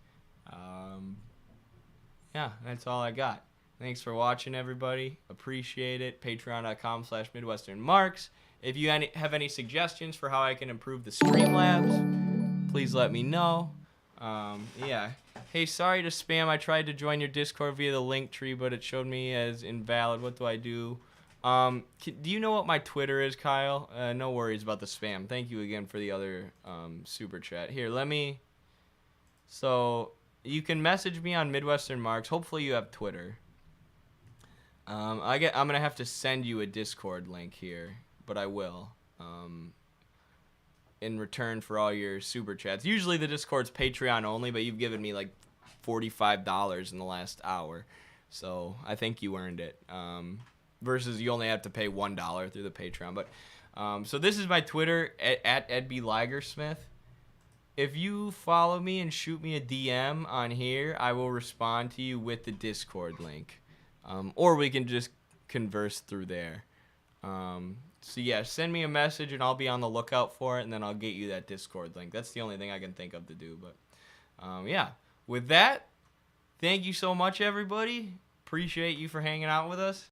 Yeah, that's all I got. Thanks for watching, everybody. Appreciate it. Patreon.com/MidwesternMarks. If you have any suggestions for how I can improve the Streamlabs, please let me know. Yeah. Hey, sorry to spam. I tried to join your Discord via the link tree, but it showed me as invalid. What do I do? Do you know what my Twitter is, Kyle? No worries about the spam. Thank you again for the other super chat. Here, let me... So, you can message me on Midwestern Marks. Hopefully you have Twitter. I'm going to have to send you a Discord link here, but I will. In return for all your super chats. Usually the Discord's Patreon only, but you've given me like $45 in the last hour. So I think you earned it. Versus you only have to pay $1 through the Patreon. But so this is my Twitter at EdBLigersmith. If you follow me and shoot me a DM on here, I will respond to you with the Discord link. Or we can just converse through there. So yeah, send me a message and I'll be on the lookout for it, and then I'll get you that Discord link. That's the only thing I can think of to do. But yeah, with that, thank you so much, everybody. Appreciate you for hanging out with us.